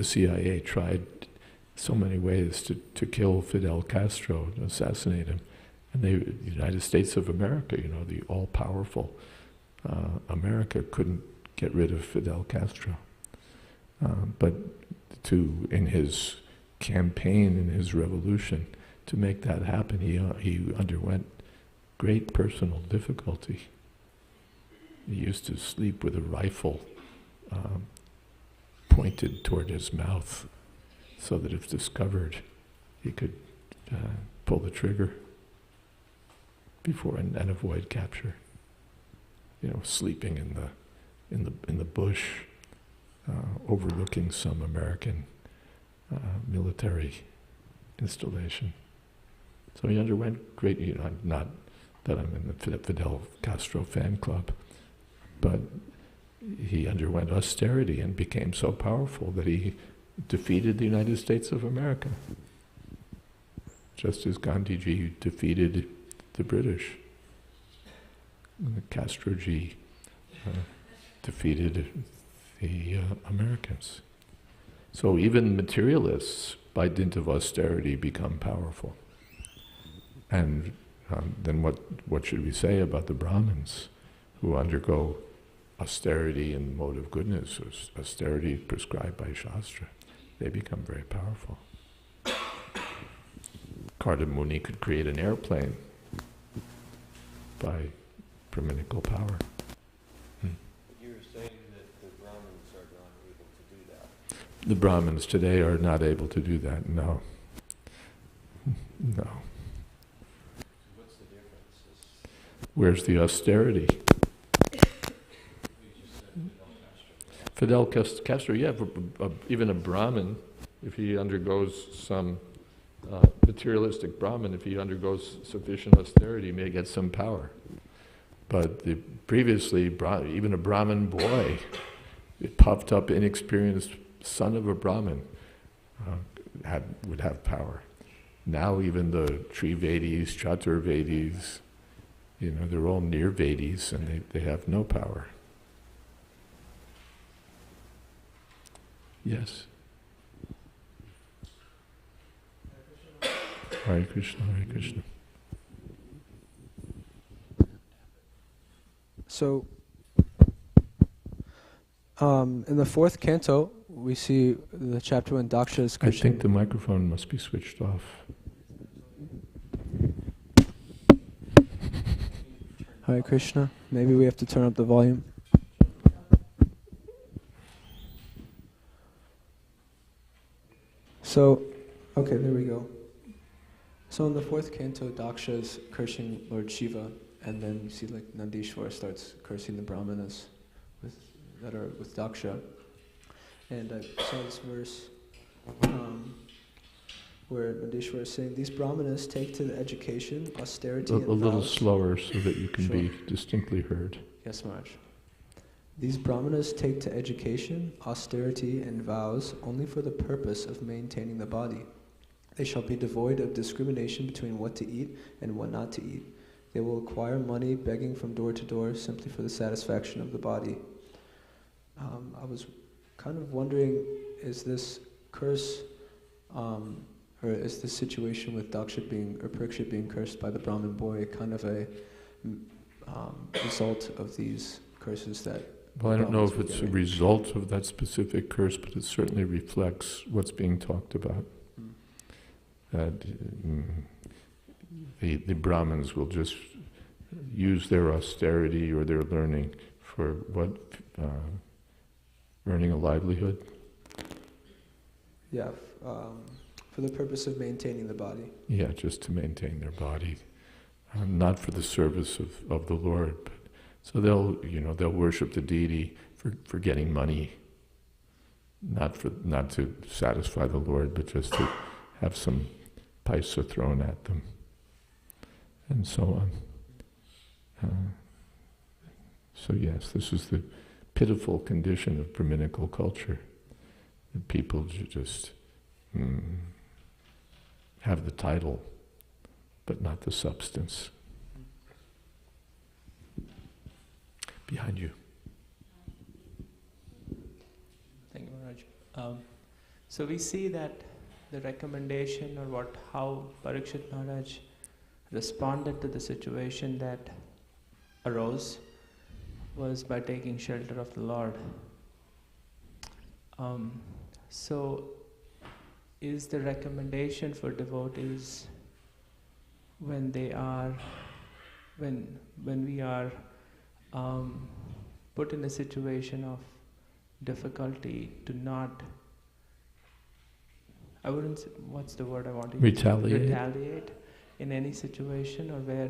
CIA tried so many ways to kill Fidel Castro, to assassinate him. And the United States of America, the all-powerful America, couldn't get rid of Fidel Castro. But in his campaign, in his revolution, to make that happen, he underwent great personal difficulty. He used to sleep with a rifle pointed toward his mouth, so that if discovered, he could pull the trigger before and avoid capture. Sleeping in the bush, overlooking some American military installation. So he underwent great, not that I'm in the Fidel Castro fan club, but he underwent austerity and became so powerful that he defeated the United States of America, just as Gandhiji defeated the British. And Castroji defeated the Americans. So even materialists, by dint of austerity, become powerful. And then what should we say about the Brahmins, who undergo austerity in the mode of goodness, or austerity prescribed by Shastra? They become very powerful. Karda Muni could create an airplane by Brahminical power. You're saying that the Brahmins are not able to do that? The Brahmins today are not able to do that, no. No. What's the difference? Where's the austerity? Fidel Castro, yeah, even a Brahmin, if he undergoes some materialistic Brahmin, if he undergoes sufficient austerity, he may get some power. But previously, even a Brahmin boy, a puffed up, inexperienced son of a Brahmin, would have power. Now even the Trivedis, Chaturvedis, they're all near Vedis, and they have no power. Yes. Hare Krishna, Hare Krishna. So, in the fourth canto, we see the chapter when Daksha is I cursing. think the microphone must be switched off. Hare Krishna. Maybe we have to turn up the volume. So, okay, there we go. So in the fourth canto, Daksha is cursing Lord Shiva, and then you see like Nandishwar starts cursing the brahmanas that are with Daksha. And I saw this verse where Nandishwar is saying, these brahmanas take to the education, austerity, and A little vows. slower so that you can Sure. be distinctly heard. Yes, Maharaj. These brahmanas take to education, austerity, and vows only for the purpose of maintaining the body. They shall be devoid of discrimination between what to eat and what not to eat. They will acquire money begging from door to door simply for the satisfaction of the body. I was kind of wondering, is this curse, or is this situation with Parikshit being cursed by the Brahmin boy kind of a result of these curses that... Well, I don't know if it's a result of that specific curse, but it certainly reflects what's being talked about. That the Brahmins will just use their austerity or their learning for what? Earning a livelihood? Yeah, for the purpose of maintaining the body. Yeah, just to maintain their body, not for the service of the Lord. But, so they'll worship the deity for getting money, not to satisfy the Lord, but just to have some paisa thrown at them, and so on. So yes, this is the pitiful condition of Brahminical culture, that people just have the title, but not the substance. Behind you. Thank you, Maharaj. So we see that the recommendation or how Parikshit Maharaj responded to the situation that arose was by taking shelter of the Lord. So is the recommendation for devotees when we are put in a situation of difficulty to not, I wouldn't say, what's the word I want to use? Retaliate in any situation, or where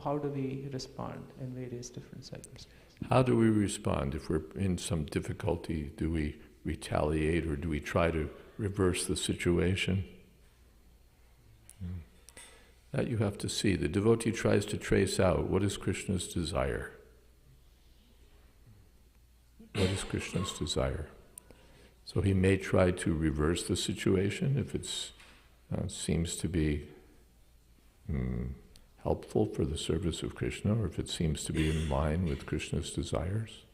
how do we respond in various different circumstances? How do we respond if we're in some difficulty? Do we retaliate, or do we try to reverse the situation? That you have to see. The devotee tries to trace out what is Krishna's desire. What is Krishna's desire? So he may try to reverse the situation if it seems to be helpful for the service of Krishna, or if it seems to be in line with Krishna's desires.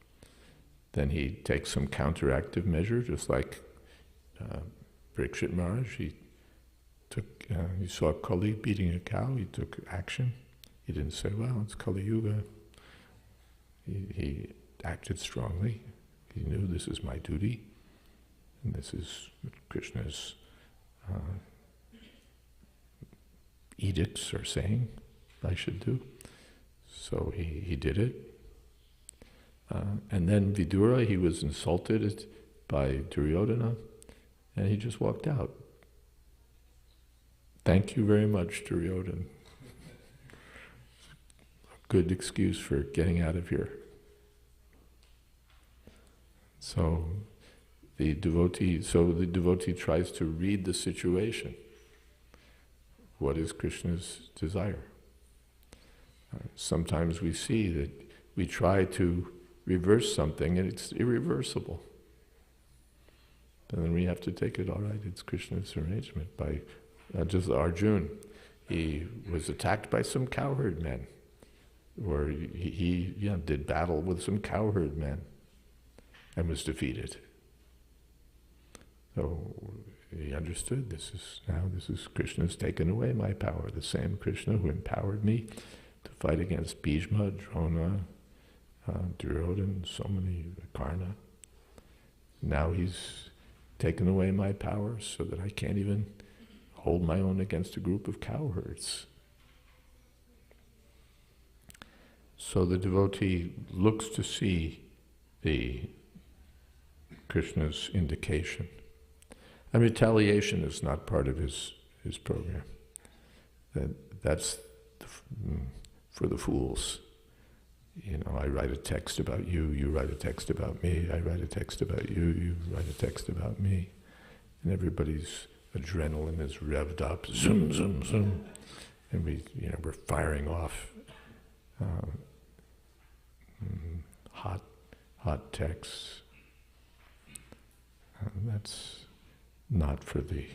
Then he takes some counteractive measure, just like Parikshit Maharaj. He saw Kali beating a cow, he took action. He didn't say, well, it's Kali Yuga. He acted strongly. He knew this is my duty, and this is what Krishna's edicts are saying I should do. So he did it. And then Vidura, he was insulted by Duryodhana, and he just walked out. Thank you very much, Duryodhana. Good excuse for getting out of here. So the devotee tries to read the situation. What is Krishna's desire? Sometimes we see that we try to reverse something and it's irreversible. And then we have to take it, all right, it's Krishna's arrangement. By just Arjuna, he was attacked by some cowherd men, or he did battle with some cowherd men and was defeated. So he understood this is Krishna's taken away my power, the same Krishna who empowered me to fight against Bhishma, Drona, Duryodhan, so many, Karna. Now he's taken away my powers so that I can't even hold my own against a group of cowherds. So the devotee looks to see the Krishna's indication. And retaliation is not part of his program. That's for the fools. You know, I write a text about you, you write a text about me, I write a text about you, you write a text about me. And everybody's adrenaline is revved up, zoom, zoom, zoom. And we're firing off hot texts. That's not for the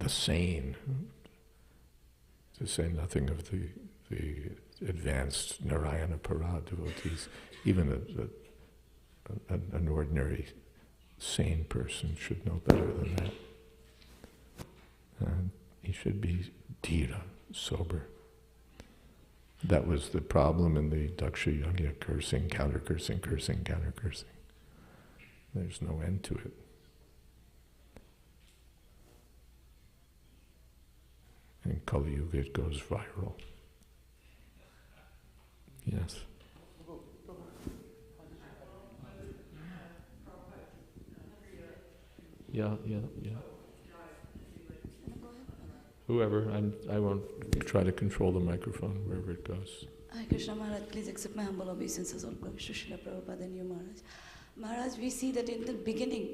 sane, to say nothing of the advanced Narayana Para devotees. Even an ordinary sane person should know better than that. He should be dhira, sober. That was the problem in the Daksha Yajna, cursing, counter-cursing, cursing, counter-cursing. There's no end to it. In Kali Yuga it goes viral. Yes. Yeah. Whoever, I won't try to control the microphone wherever it goes. Hi Krishna Maharaj, please accept my humble obeisances on Srila Prabhupada and you Maharaj. Maharaj, we see that in the beginning,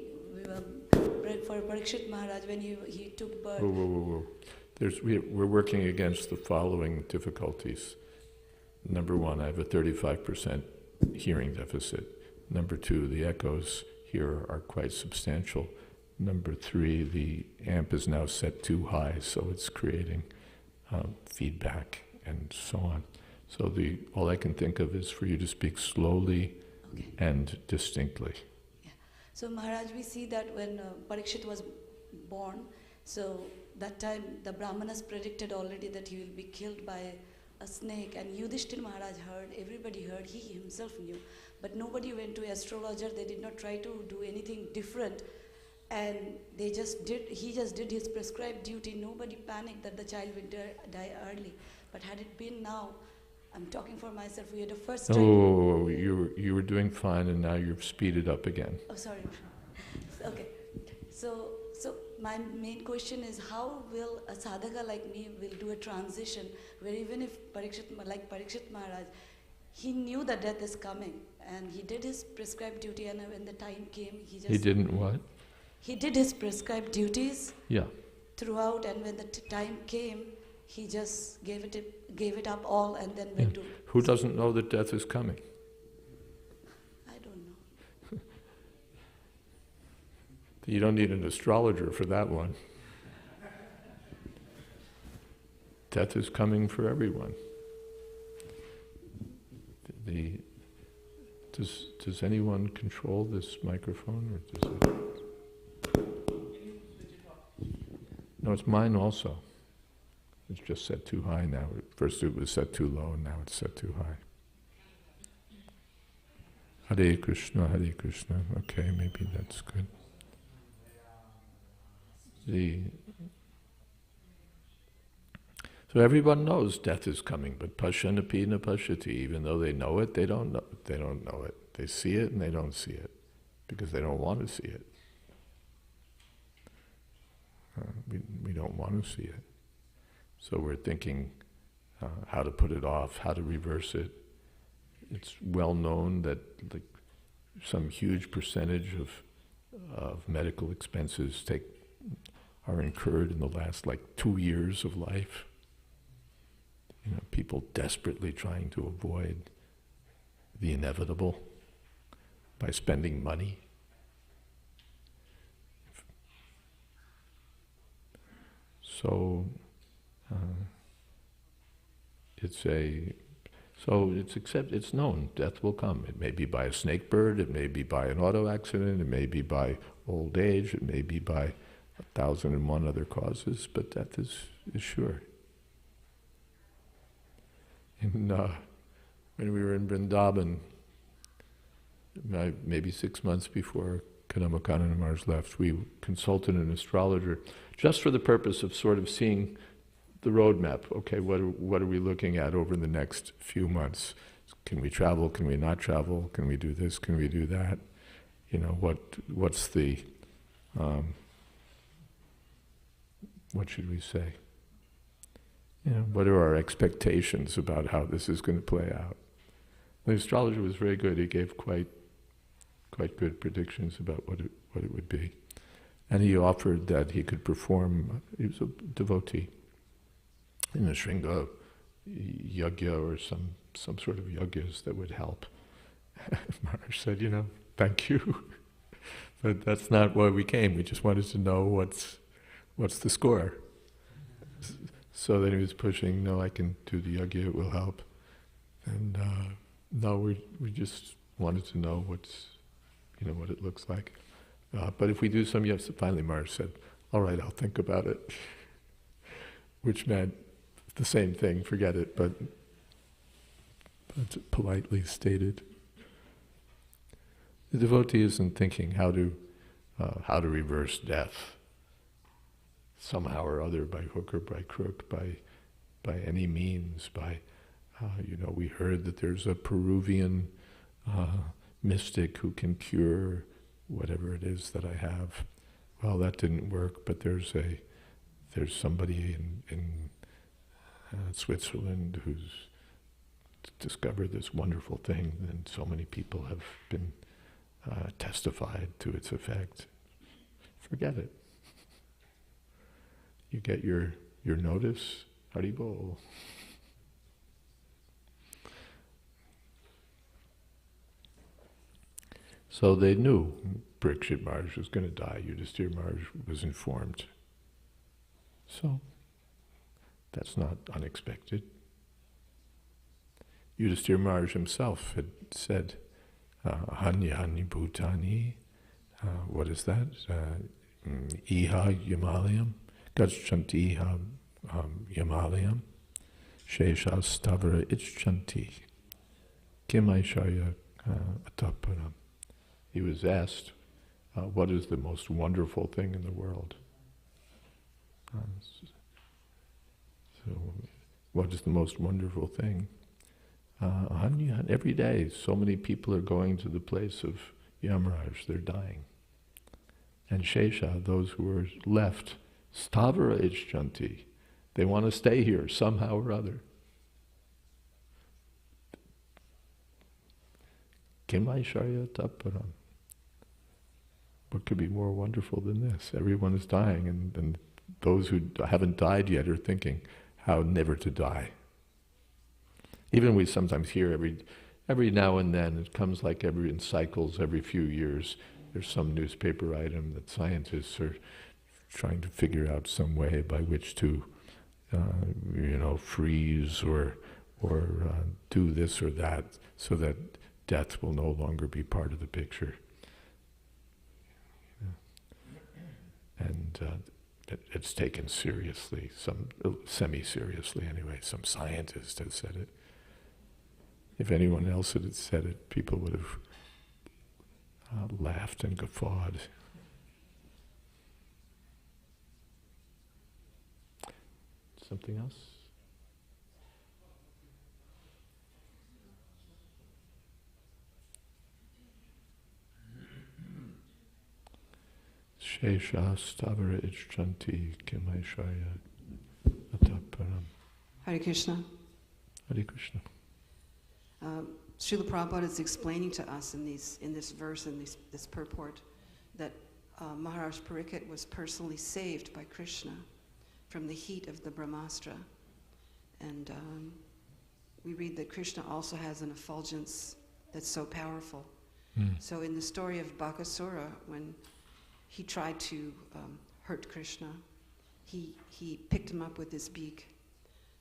for Parikshit Maharaj, when he took birth. Whoa. We're working against the following difficulties. Number one, I have a 35% hearing deficit. Number two, the echoes here are quite substantial. Number three, the amp is now set too high, so it's creating feedback and so on. So all I can think of is for you to speak slowly and distinctly. Yeah. So Maharaj, we see that when Parikshit was born, so that time the Brahmanas predicted already that he will be killed by a snake, and Yudhishthira Maharaj heard, everybody heard, he himself knew. But nobody went to astrologer, they did not try to do anything different. And he just did his prescribed duty. Nobody panicked that the child would die early. But had it been now, I'm talking for myself, we had a first time. Oh, you were doing fine and now you've speeded up again. Oh, sorry. Okay. So my main question is, how will a sadhaka like me will do a transition where even if Parikshit Maharaj, he knew that death is coming and he did his prescribed duty, and when the time came, He didn't what? He did his prescribed duties throughout, and when the time came, he just gave it up all and then went to... Who doesn't know that death is coming? I don't know. You don't need an astrologer for that one. Death is coming for everyone. Does anyone control this microphone, or does it? No, it's mine also. It's just set too high now. First it was set too low, and now it's set too high. Hare Krishna, Hare Krishna. Okay, maybe that's good. So everyone knows death is coming, but pashyanapi na pashyati. Even though they know it, they don't know it. They see it and they don't see it because they don't want to see it. We don't want to see it. So we're thinking how to put it off, how to reverse it. It's well known that some huge percentage of medical expenses are incurred in the last 2 years of life. People desperately trying to avoid the inevitable by spending money. So it's known death will come. It may be by a snake bird, it may be by an auto accident, it may be by old age, it may be by 1,001 other causes, but death is sure. when we were in Vrindavan, maybe 6 months before Kadamba Maharaj left, we consulted an astrologer just for the purpose of sort of seeing the roadmap. Okay, what are we looking at over the next few months? Can we travel? Can we not travel? Can we do this? Can we do that? You know, what's the what should we say? You know, what are our expectations about how this is going to play out? The astrologer was very good. He gave quite good predictions about what it would be. And he offered that he could perform, he was a devotee, in a Shringa yagya or some sort of yagyas that would help. Maharaj said, you know, thank you, but that's not why we came. We just wanted to know what's the score. So then he was pushing, no, I can do the yagya, it will help. And no, we just wanted to know what it looks like. But if we do some, yes, finally Maharaj said, all right, I'll think about it. Which meant the same thing, forget it, but politely stated. The devotee isn't thinking how to reverse death somehow or other, by hook or by crook, by any means, we heard that there's a Peruvian mystic who can cure whatever it is that I have. Well, that didn't work, but there's somebody in Switzerland who's discovered this wonderful thing, and so many people have been testified to its effect. Forget it. You get your notice, Haribol. So they knew Parikshit Maharaj was going to die. Yudhisthira Maharaj was informed. So that's not unexpected. Yudhisthira Maharaj himself had said, Hanyani Bhutani, what is that? Iha Yamalayam, Gachanti Iha Yamalayam, Shesha Stavara Icchanti, Kim Aishaya Ataparam. He was asked, what is the most wonderful thing in the world? So, what is the most wonderful thing? Every day, so many people are going to the place of Yamaraj, they're dying. And Shesha, those who are left, Stavara Icchanti, they want to stay here somehow or other. Kim Aishaya Taparam. What could be more wonderful than this? Everyone is dying, and those who haven't died yet are thinking how never to die. Even we sometimes hear every now and then, it comes like in cycles, every few years, there's some newspaper item that scientists are trying to figure out some way by which to, freeze or do this or that, so that death will no longer be part of the picture. And it's taken seriously, some semi-seriously anyway. Some scientist has said it. If anyone else had said it, people would have laughed and guffawed. Something else? Shesha Stavara Icchanti Kimaishaya Ataparam. Hare Krishna. Hare Krishna. Srila Prabhupada is explaining to us in this verse, in this purport, that Maharaj Parikshit was personally saved by Krishna from the heat of the Brahmastra. And we read that Krishna also has an effulgence that's so powerful. So in the story of Bakasura, when he tried to hurt Krishna, he picked him up with his beak.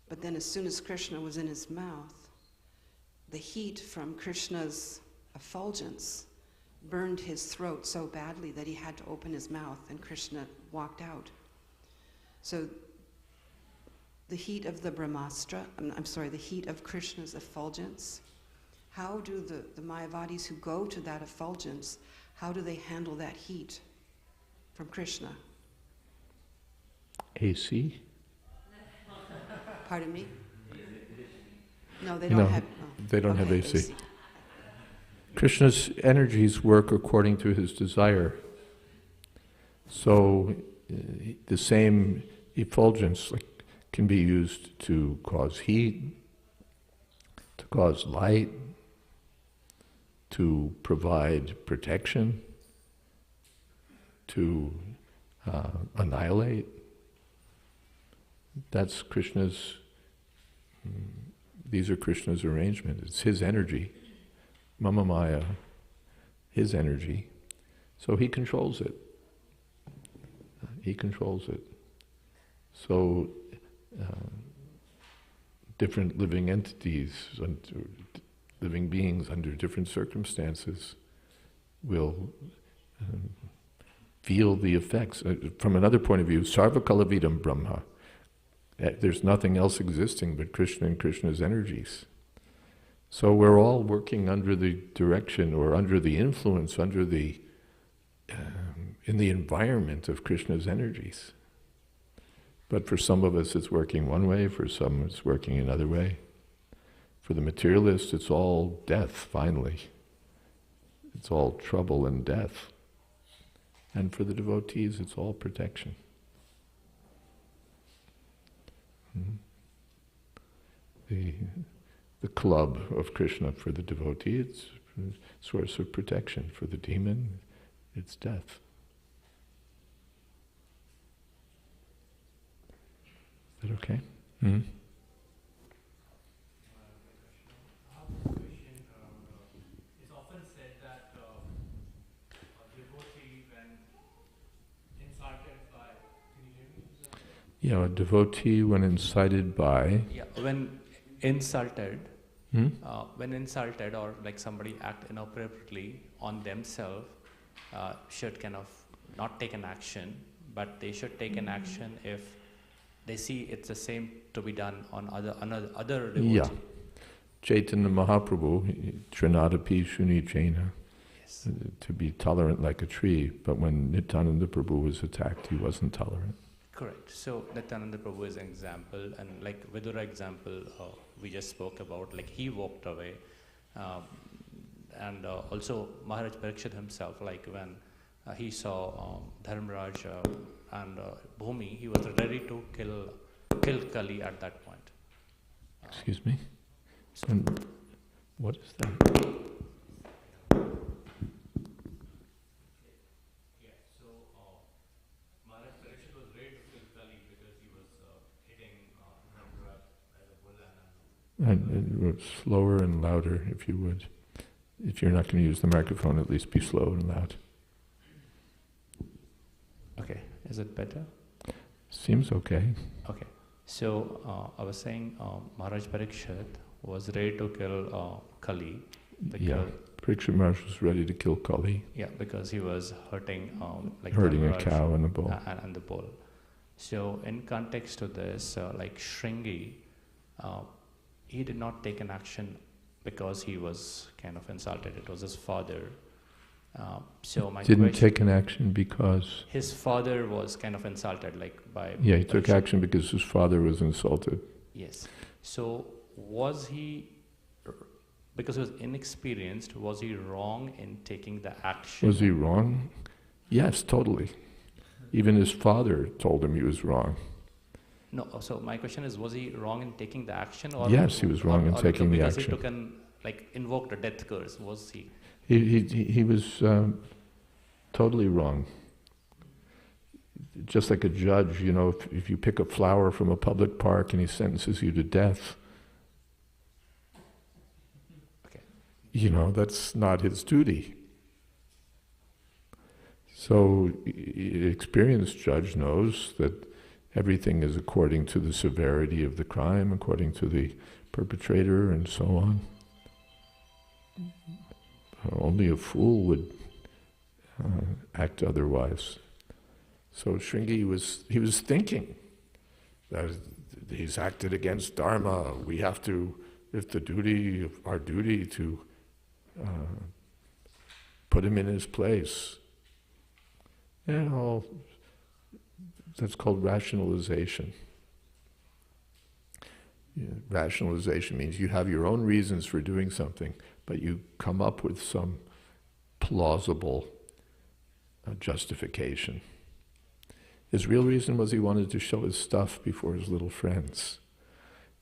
But then as soon as Krishna was in his mouth, the heat from Krishna's effulgence burned his throat so badly that he had to open his mouth, and Krishna walked out. So the heat of the Brahmastra, the heat of Krishna's effulgence, how do the Mayavadis who go to that effulgence, how do they handle that heat from Krishna? AC? Pardon me? No, they don't have. They don't have AC. Krishna's energies work according to his desire. So the same effulgence can be used to cause heat, to cause light, to provide protection, to annihilate. That's Krishna's, these are Krishna's arrangement. It's his energy, Mama Maya, his energy. So he controls it. He controls it. So different living entities, living beings under different circumstances will feel the effects. From another point of view, sarva kalavidam brahma. There's nothing else existing but Krishna and Krishna's energies. So we're all working under the direction or under the influence, under the in the environment of Krishna's energies. But for some of us it's working one way, for some it's working another way. For the materialists it's all death, finally. It's all trouble and death. And for the devotees it's all protection. The club of Krishna for the devotee, it's a source of protection. For the demon, it's death. Is that okay? Mm-hmm. It's often said that a devotee, when incited by, can you hear me? Yeah, a devotee when incited by... Yeah, when insulted, Hmm? when insulted or like somebody act inappropriately on themselves, should kind of not take an action, but they should take an action if they see it's the same to be done on other devotees. Yeah. Chaitanya Mahaprabhu, Trinadapi Shuni Jaina, Yes. to be tolerant like a tree, but when Nityananda Prabhu was attacked, he wasn't tolerant. Correct. So Nityananda Prabhu is an example, and like Vidura example we just spoke about, like he walked away. And also Maharaj Parikshit himself, like when he saw Dharmaraj and Bhumi, he was ready to kill Kali at that point. Excuse me? And what is that? Yeah, so Maharaj Parikshit was ready to kill Kali because he was hitting Dharmaraj as a bull And slower and louder, if you would. If you're not going to use the microphone, at least be slow and loud. Okay, is it better? Seems okay. Okay, so I was saying Maharaj Parikshit was ready to kill Kali. Parikshit Maharaj was ready to kill Kali. Yeah, because he was hurting hurting a Dharmaraj cow and a bull. And the bull. So in context to this, like Shringi, he did not take an action because he was kind of insulted. It was his father. So my Didn't question, take an action because... his father was kind of insulted, like by... Yeah, he took Parikshit. action because his father was insulted. Yes. So was he, because he was inexperienced, was he wrong in taking the action? Was he wrong? Yes, totally. Even his father told him he was wrong. No, so my question is, was he wrong in taking the action? Or Yes, he was wrong in taking the because action. he took an, invoked a death curse, was he? He was totally wrong. Just like a judge, you know, if you pick a flower from a public park and he sentences you to death, Okay. you know, that's not his duty. So, an experienced judge knows that everything is according to the severity of the crime, according to the perpetrator, and so on. Only a fool would act otherwise. So Shringi was thinking that he's acted against Dharma. We have to, it's our duty to put him in his place. That's called rationalization. Rationalization means you have your own reasons for doing something, but you come up with some plausible justification. His real reason was he wanted to show his stuff before his little friends.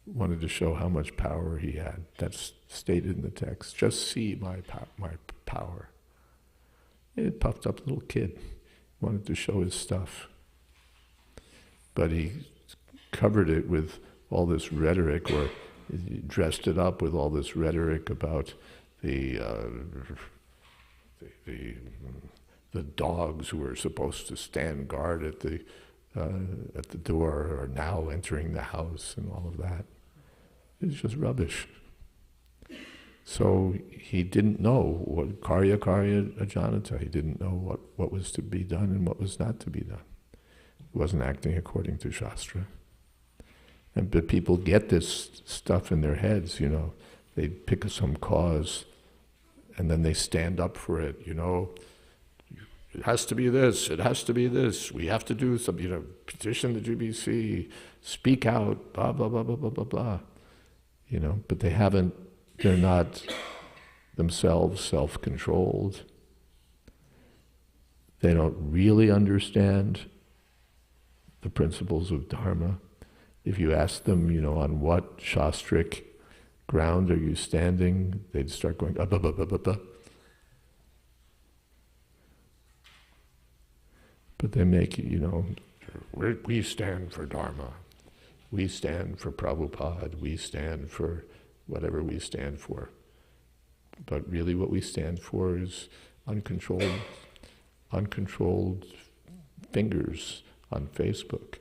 He wanted to show how much power he had. That's stated in the text. Just see my power. A puffed up little kid wanted to show his stuff. But he covered it with all this rhetoric, or he dressed it up with all this rhetoric about the dogs who were supposed to stand guard at the door are now entering the house and all of that. It's just rubbish. So he didn't know what karya ajanata. He didn't know what was to be done and what was not to be done. He wasn't acting according to Shastra. But people get this stuff in their heads, They pick some cause and then they stand up for it, It has to be this, it has to be this, we have to do something, petition the GBC, speak out, blah, blah, blah, blah, blah, blah, blah. But they're not themselves self-controlled. They don't really understand the principles of Dharma. If you ask them, on what shastric ground are you standing, they'd start going, blah, blah, blah, blah, blah. But they make, we stand for Dharma. We stand for Prabhupada. We stand for whatever we stand for. But really what we stand for is uncontrolled fingers on Facebook.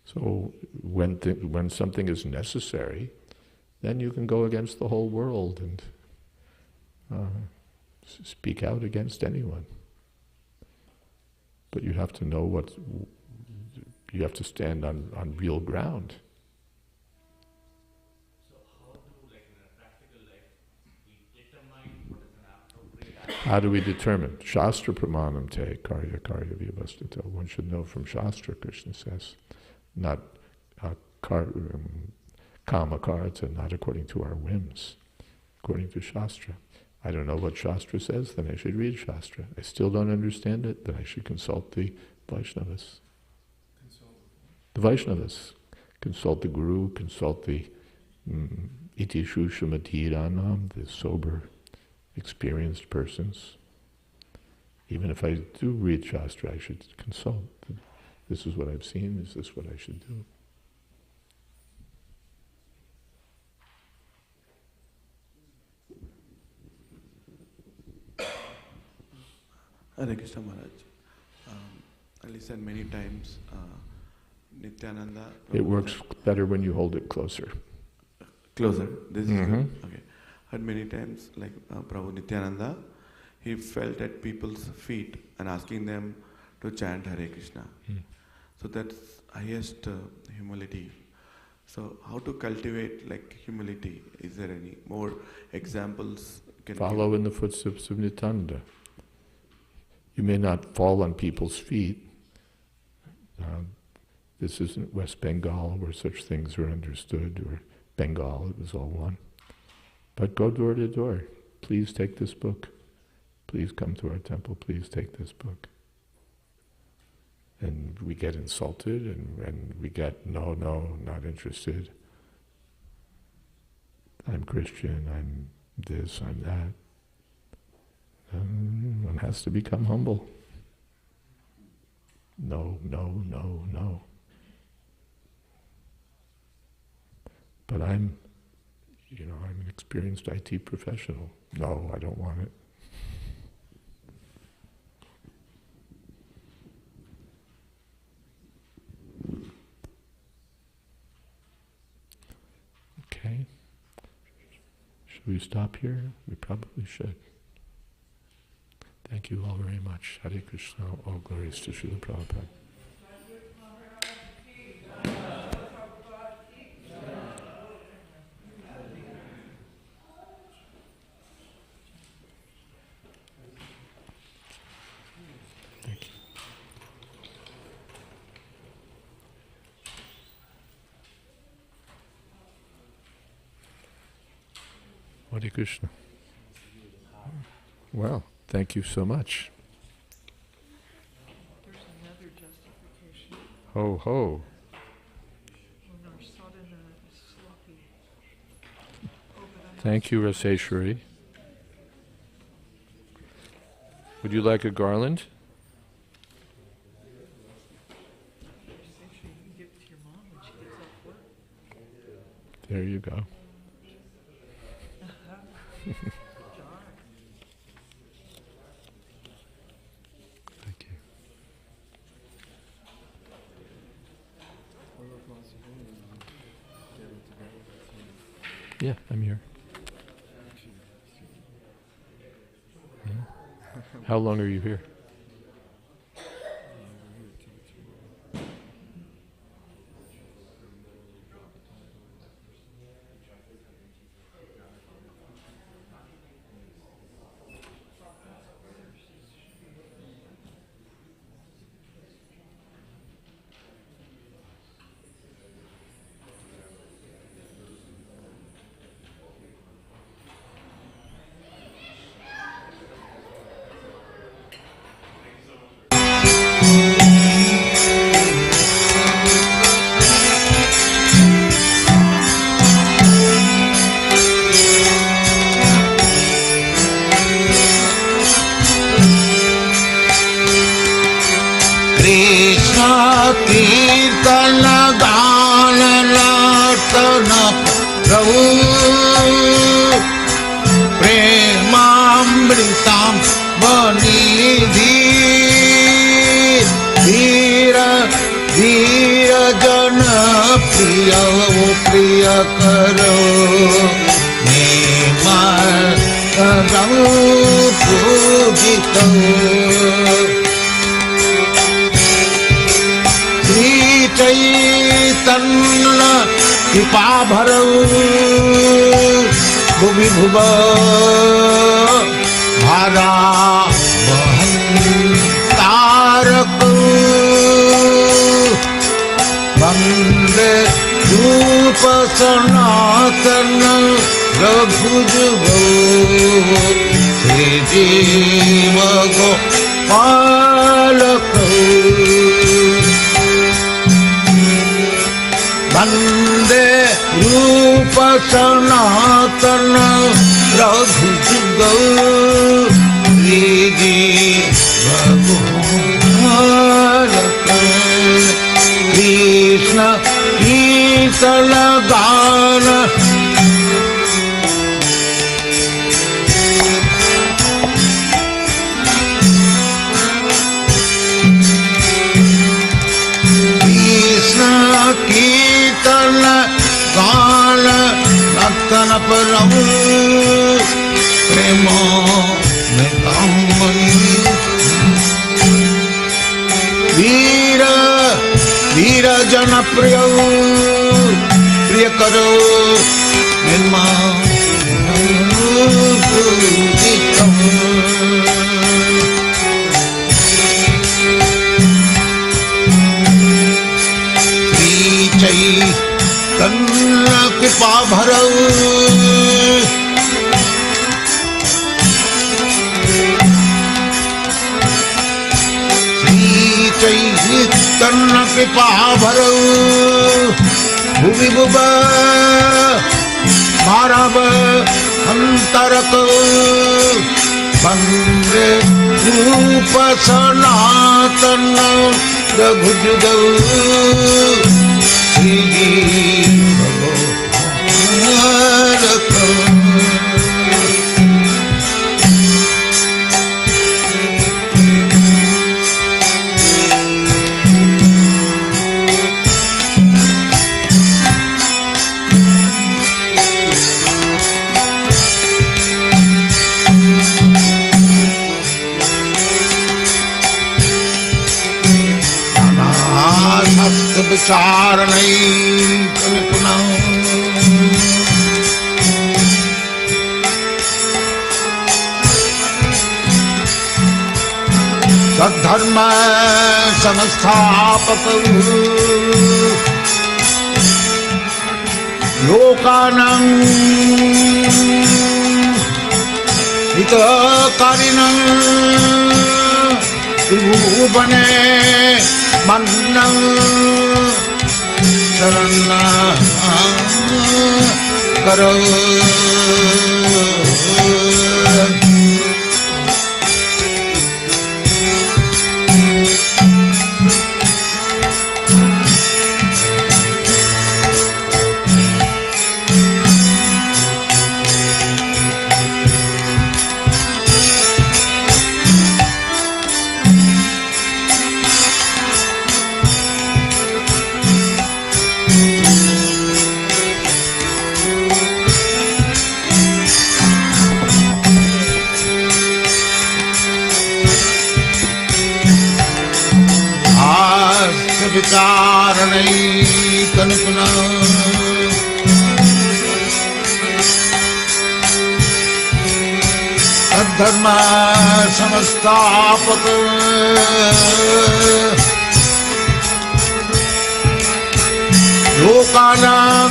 So when something is necessary, then you can go against the whole world and speak out against anyone. But you have to know you have to stand on real ground. So how do, in a practical life, we determine what is an appropriate action? How do we determine? Shastra pramanam te karya vyavastito. One should know from Shastra, Krishna says, not kama karta, not according to our whims, according to Shastra. I don't know what Shastra says, then I should read Shastra. I still don't understand it, then I should consult the Vaishnavas. The Vaishnavas. Consult the Guru, consult the iti shushamatiranam, the sober, experienced persons. Even if I do read Shastra, I should consult. This is what I've seen, is this what I should do? Hare Krishna Maharaj. I listened many times, Nityananda. It works better when you hold it closer. Closer? This is good? Okay. Heard many times, Prabhu Nityananda, he felt at people's feet and asking them to chant Hare Krishna. So that's highest humility. So how to cultivate humility? Is there any more examples? Follow in the footsteps of Nityananda. You may not fall on people's feet. This isn't West Bengal where such things are understood, or Bengal, it was all one. But go door to door. Please take this book. Please come to our temple. Please take this book. And we get insulted and we get, no, not interested. I'm Christian, I'm this, I'm that. One has to become humble. No. But I'm an experienced IT professional. No, I don't want it. Okay. Should we stop here? We probably should. Thank you all very much. Hare Krishna. All glories to Srila Prabhupada. Thank you. Hare Krishna. Well, thank you so much. There's another justification. Ho ho. When our sadhana is sloppy. Thank you, Raseshwari. Would you like a garland? You can give it to your mom when she gets off work. There you go. Thank you. Yeah, I'm here. Yeah. How long are you here? कीर्तन गान नर्तन प्रभु प्रेमामृतां बनिधि धीर धीर जन प्रिय प्रिय करो पूजित चैतन्य कृपा भरौ भुवि भुव भारा तारक वंदे रूप सनातन रघुज श्री जीव गोपालक वंदे रूप सनातन रघुज कृष्ण कीर्तन गान कीर्तन गान नर्तन परम प्रेम वीर वीर जन प्रिय प्रिय करो निर्मा चैतन्य कृपा भरौ श्री चैतन्य कृपा भरौ भुवि भुव मानव अंतरक वंदे रूप सनातन रघुज विचारणैकनिपुणम् सद्धर्म संस्थापक लोकानां हितकारिणं त्रिभुवने मन्नं शरणं करो विचारणैकनिपुणम् तद्धर्म संस्थापक लोकानां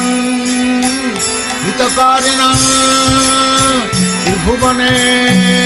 हितकारिणं त्रिभुवने